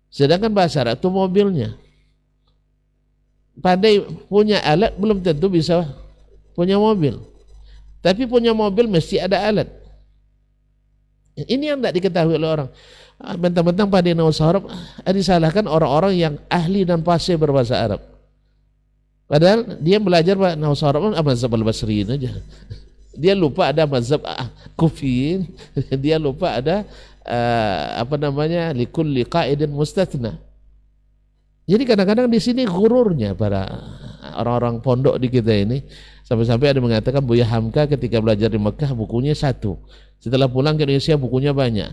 Sedangkan bahasa Arab itu mobilnya. Pandai punya alat belum tentu bisa punya mobil. Tapi punya mobil mesti ada alat. Ini yang tidak diketahui oleh orang. Bentang-bentang pada nahwu sharaf disalahkan orang-orang yang ahli dan fasih berbahasa Arab. Padahal dia belajar nahwu sharaf mazhab al-Basriin aja. Dia lupa ada mazhab Kufiyin, dia lupa ada likulli qaidin mustathna. Jadi kadang-kadang di sini gururnya para orang-orang pondok di kita ini, sampai-sampai ada mengatakan Buya Hamka ketika belajar di Mekah bukunya satu, setelah pulang ke Indonesia bukunya banyak.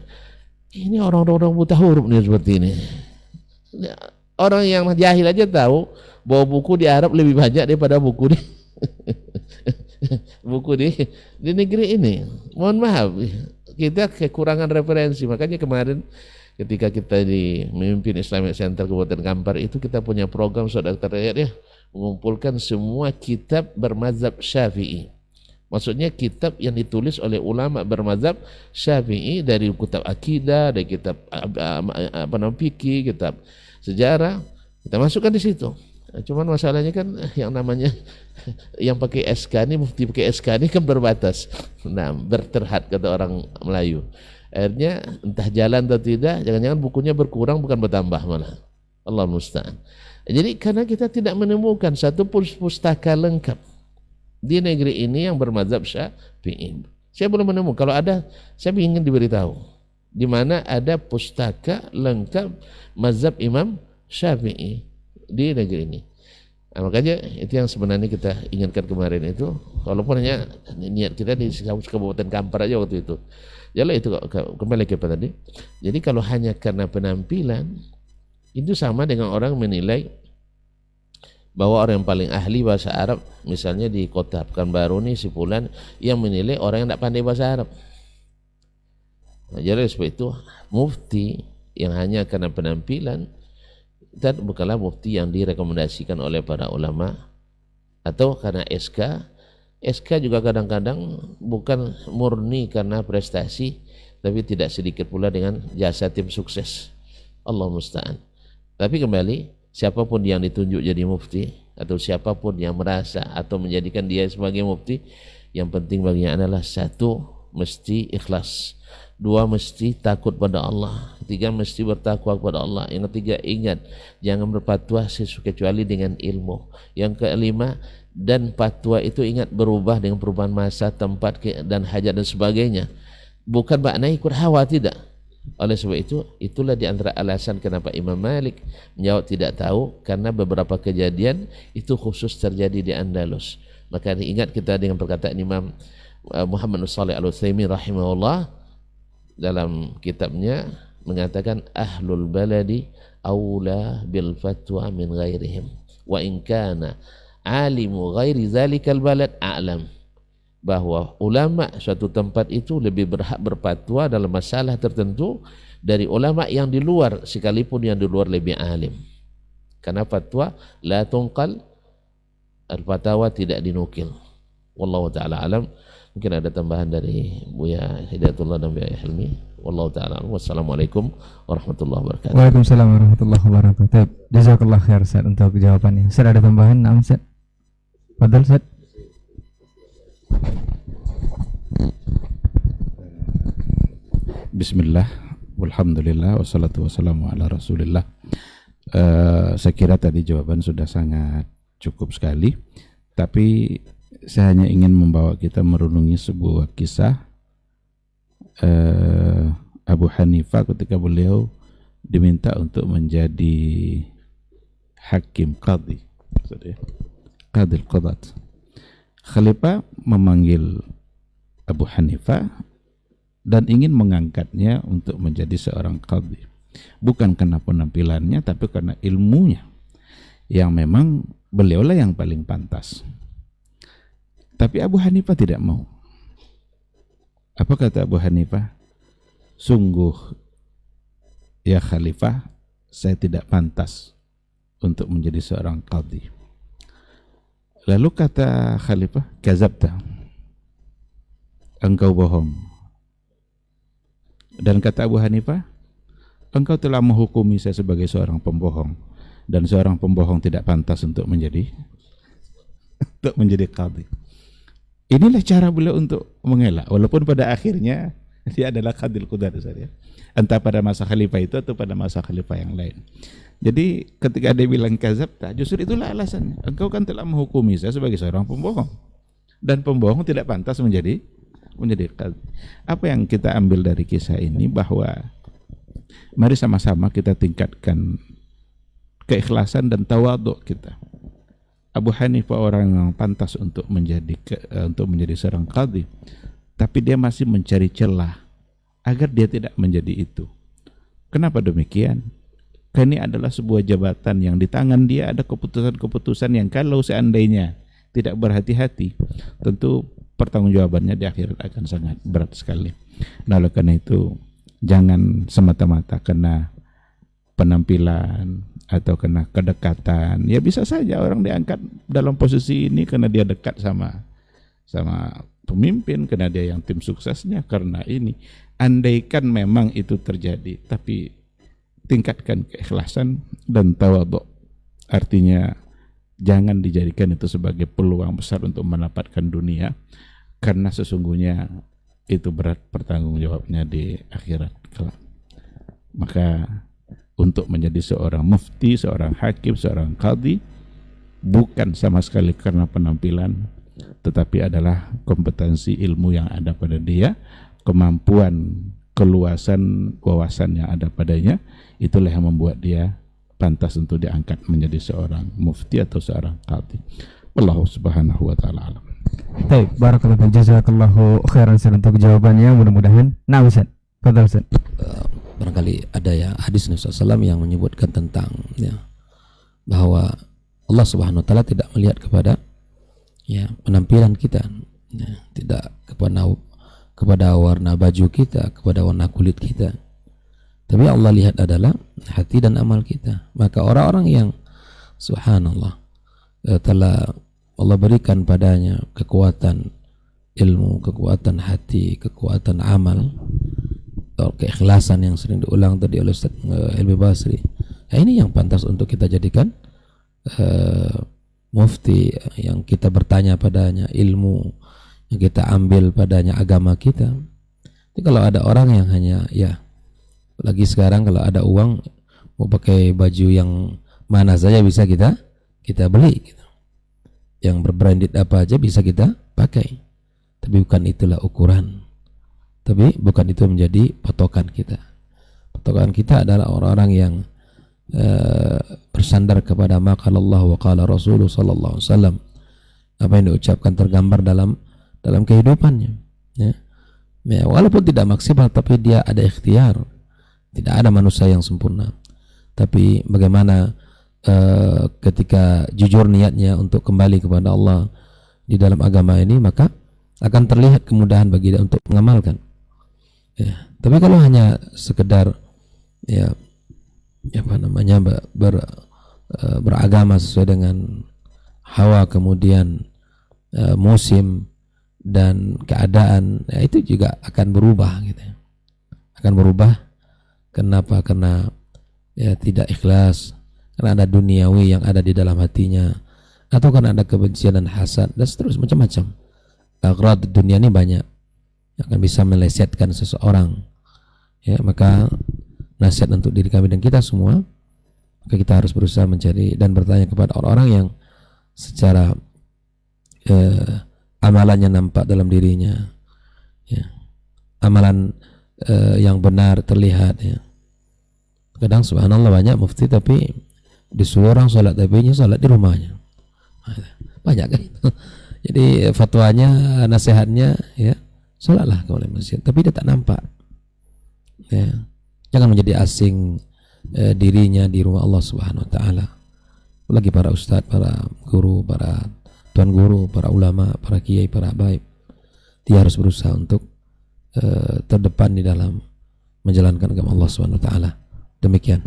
Ini orang-orang buta huruf nih seperti ini. Orang yang jahil aja tahu bahwa buku di Arab lebih banyak daripada buku di negeri ini. Mohon maaf, kita kekurangan referensi. Makanya kemarin ketika kita memimpin Islamic Center Kabupaten Kampar itu, kita punya program Saudara Rakyat, ya, mengumpulkan semua kitab bermazhab Syafi'i. Maksudnya kitab yang ditulis oleh ulama bermazhab Syafi'i, dari kitab akidah, dari kitab fikih, kitab sejarah, kita masukkan di situ. Cuman masalahnya kan yang namanya yang pakai SK ini, mufti pakai SK ini kan berbatas. Nah, berterhad kata orang Melayu. Akhirnya entah jalan atau tidak, jangan-jangan bukunya berkurang bukan bertambah malah. Allah musta'an. Jadi karena kita tidak menemukan satu pustaka lengkap di negeri ini yang bermazhab Syafi'i. Saya belum menemukan. Kalau ada, saya ingin diberitahu di mana ada pustaka lengkap mazhab Imam Syafi'i di negeri ini. Nah, makanya itu yang sebenarnya kita inginkan kemarin itu, walaupun hanya niat kita di Kabupaten Kampar aja waktu itu. Jadi itu kembali ke tadi. Jadi kalau hanya karena penampilan, itu sama dengan orang menilai bahwa orang yang paling ahli bahasa Arab, misalnya di kota Pekanbaru nih si Fulan, yang menilai orang yang tidak pandai bahasa Arab. Nah, jadi sebab itu mufti yang hanya karena penampilan dan bukanlah mufti yang direkomendasikan oleh para ulama. Atau karena SK juga kadang-kadang bukan murni karena prestasi, tapi tidak sedikit pula dengan jasa tim sukses. Allah musta'an. Tapi kembali, siapapun yang ditunjuk jadi mufti, atau siapapun yang merasa atau menjadikan dia sebagai mufti, Yang penting baginya adalah satu, mesti ikhlas. Dua, mesti takut pada Allah. Tiga, mesti bertakwa kepada Allah. Yang ketiga, ingat, jangan berfatwa kecuali dengan ilmu. Yang kelima, dan fatwa itu ingat berubah dengan perubahan masa, tempat dan hajat dan sebagainya. Bukan maknanya ikut hawa, tidak. Oleh sebab itu, itulah di antara alasan kenapa Imam Malik menjawab tidak tahu, karena beberapa kejadian itu khusus terjadi di Andalus. Maka ingat kita dengan perkataan Imam Muhammad Shalih Al-Utsaimin rahimahullah dalam kitabnya mengatakan ahlul baladi aula bil fatwa min ghairihim wa in kana alimu ghairi zalikal balad a'lam, bahwa ulama suatu tempat itu lebih berhak berfatwa dalam masalah tertentu dari ulama yang di luar, sekalipun yang di luar lebih alim. Karena fatwa la tunqal, al-fatawa tidak dinukil. Wallahu ta'ala alam. Mungkin ada tambahan dari Buya Hidayatullah dan Buya Hilmi. Wallahu ta'ala alam. Wassalamualaikum warahmatullahi wabarakatuh. Waalaikumsalam warahmatullahi wabarakatuh. Jazakallah khair Ustaz untuk jawabannya. Ustaz, ada tambahan? Naam Ustaz. Fadhal Ustaz. Bismillah, walhamdulillah, wassalatu wassalamu ala rasulillah. Saya kira tadi jawaban sudah sangat cukup sekali, tapi saya hanya ingin membawa kita merenungi sebuah kisah Abu Hanifah ketika beliau diminta untuk menjadi hakim qadhi, qadil qadat. Khalifah memanggil Abu Hanifah dan ingin mengangkatnya untuk menjadi seorang qadhi, bukan karena penampilannya, tapi karena ilmunya yang memang beliaulah yang paling pantas. Tapi Abu Hanifah tidak mau. Apa kata Abu Hanifah? Sungguh ya Khalifah, saya tidak pantas untuk menjadi seorang qadhi. Lalu kata Khalifah, kazabta, engkau bohong. Dan kata Abu Hanifah, engkau telah menghukumi saya sebagai seorang pembohong, dan seorang pembohong tidak pantas untuk menjadi qadhi. Inilah cara beliau untuk mengelak, walaupun pada akhirnya dia adalah qadil qudat saja, entah pada masa khalifah itu atau pada masa khalifah yang lain. Jadi ketika dia bilang kazabta, justru itulah alasannya. Engkau kan telah menghukumi saya sebagai seorang pembohong, dan pembohong tidak pantas menjadi qadhi. Apa yang kita ambil dari kisah ini, bahwa mari sama-sama kita tingkatkan keikhlasan dan tawadhu kita. Abu Hanifah orang yang pantas untuk menjadi seorang qadhi, tapi dia masih mencari celah agar dia tidak menjadi itu. Kenapa demikian? Karena ini adalah sebuah jabatan yang di tangan dia ada keputusan-keputusan yang kalau seandainya tidak berhati-hati, tentu pertanggungjawabannya di akhirat akan sangat berat sekali. Nah, oleh karena itu jangan semata-mata karena penampilan atau kena kedekatan. Ya bisa saja orang diangkat dalam posisi ini karena dia dekat sama pemimpin, karena dia yang tim suksesnya, karena ini. Andaikan memang itu terjadi, tapi tingkatkan keikhlasan dan tawadhu. Artinya jangan dijadikan itu sebagai peluang besar untuk mendapatkan dunia, karena sesungguhnya itu berat pertanggungjawabnya di akhirat kelak. Maka untuk menjadi seorang mufti, seorang hakim, seorang qadhi, bukan sama sekali karena penampilan, tetapi adalah kompetensi ilmu yang ada pada dia, kemampuan, keluasan wawasan yang ada padanya. Itulah yang membuat dia pantas untuk diangkat menjadi seorang mufti atau seorang qadhi. Wallahu subhanahu wa ta'ala alam. Baik, barakallahu jazakallahu khairan untuk jawabannya. Mudah-mudahan. Nah, Ustaz, fadhal Ustaz. Barangkali ada ya hadis Nabi SAW yang menyebutkan tentang bahwa Allah Subhanahu Wa Taala tidak melihat kepada penampilan kita, tidak kepada warna baju kita, kepada warna kulit kita, tapi Allah lihat adalah hati dan amal kita. Maka orang-orang yang subhanallah telah Allah berikan padanya kekuatan ilmu, kekuatan hati, kekuatan amal, keikhlasan yang sering diulang tadi oleh Ustaz Hilmi Basri. Ini yang pantas untuk kita jadikan mufti, yang kita bertanya padanya ilmu, yang kita ambil padanya agama kita. Jadi kalau ada orang yang hanya lagi sekarang kalau ada uang mau pakai baju yang mana saja bisa kita beli gitu. Yang berbranded apa aja bisa kita pakai. Tapi bukan itulah ukuran. Tapi bukan itu menjadi patokan kita. Patokan kita adalah orang-orang yang bersandar kepada ma qala Allah wa qala Rasulullah sallallahu alaihi wasallam. Apa yang diucapkan tergambar dalam kehidupannya, ya. Walaupun tidak maksimal tapi dia ada ikhtiar. Tidak ada manusia yang sempurna. Tapi bagaimana ketika jujur niatnya untuk kembali kepada Allah di dalam agama ini, maka akan terlihat kemudahan bagi dia untuk mengamalkan. Ya. Tapi kalau hanya sekedar beragama sesuai dengan hawa, kemudian musim dan keadaan, itu juga akan berubah gitu. Akan berubah. Kenapa? Karena tidak ikhlas, karena ada duniawi yang ada di dalam hatinya, atau karena ada kebencian dan hasad dan seterusnya, macam-macam. Aghrad dunia ini banyak yang akan bisa melesetkan seseorang. Ya, maka nasihat untuk diri kami dan kita semua, maka kita harus berusaha mencari dan bertanya kepada orang-orang yang secara amalannya nampak dalam dirinya, ya. Amalan yang benar terlihat, ya. Kadang subhanallah banyak mufti tapi disuruh orang sholat tapi sholat di rumahnya, banyak kan. Jadi fatwanya, nasihatnya, ya sholatlah kembali masjid, tapi dia tak nampak, ya. Jangan menjadi asing dirinya di rumah Allah Subhanahu Wa Taala. Lagi para ustadz, para guru, para tuan guru, para ulama, para kiai, para habaib, dia harus berusaha untuk terdepan di dalam menjalankan agama Allah Subhanahu Wa Taala. Demikian.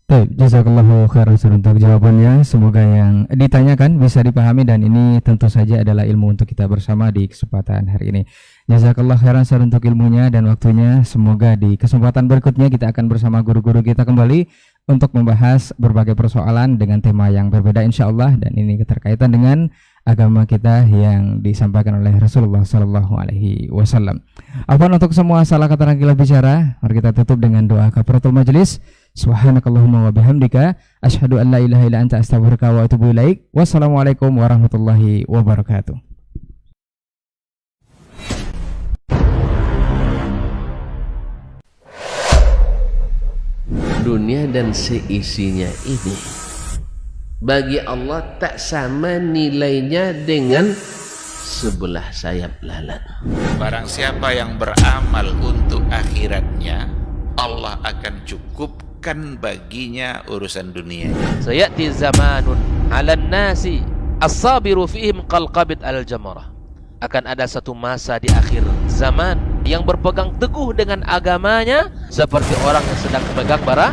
Baik, jazakallahu khairan untuk jawabannya. Semoga yang ditanyakan bisa dipahami dan ini tentu saja adalah ilmu untuk kita bersama di kesempatan hari ini. Jazakallahu khairan untuk ilmunya dan waktunya. Semoga di kesempatan berikutnya kita akan bersama guru-guru kita kembali untuk membahas berbagai persoalan dengan tema yang berbeda insyaallah, dan ini keterkaitan dengan agama kita yang disampaikan oleh Rasulullah Sallallahu Alaihi Wasallam. Afwan untuk semua salah kata dan khilaf bicara. Mari kita tutup dengan doa kafaratul majelis. Subhanakallahumma wa bihamdika asyhadu an la ilaha illa anta astaghfiruka wa atubu ilaik. Wassalamualaikum warahmatullahi wabarakatuh. Dunia dan seisinya ini bagi Allah tak sama nilainya dengan sebelah sayap lalat. Barang siapa yang beramal untuk akhiratnya, Allah akan cukupkan baginya urusan dunianya. Sayati zamanun 'alan nasi as-sabiru fihim qalqabit al-jamarah. Akan ada satu masa di akhir zaman yang berpegang teguh dengan agamanya seperti orang yang sedang memegang bara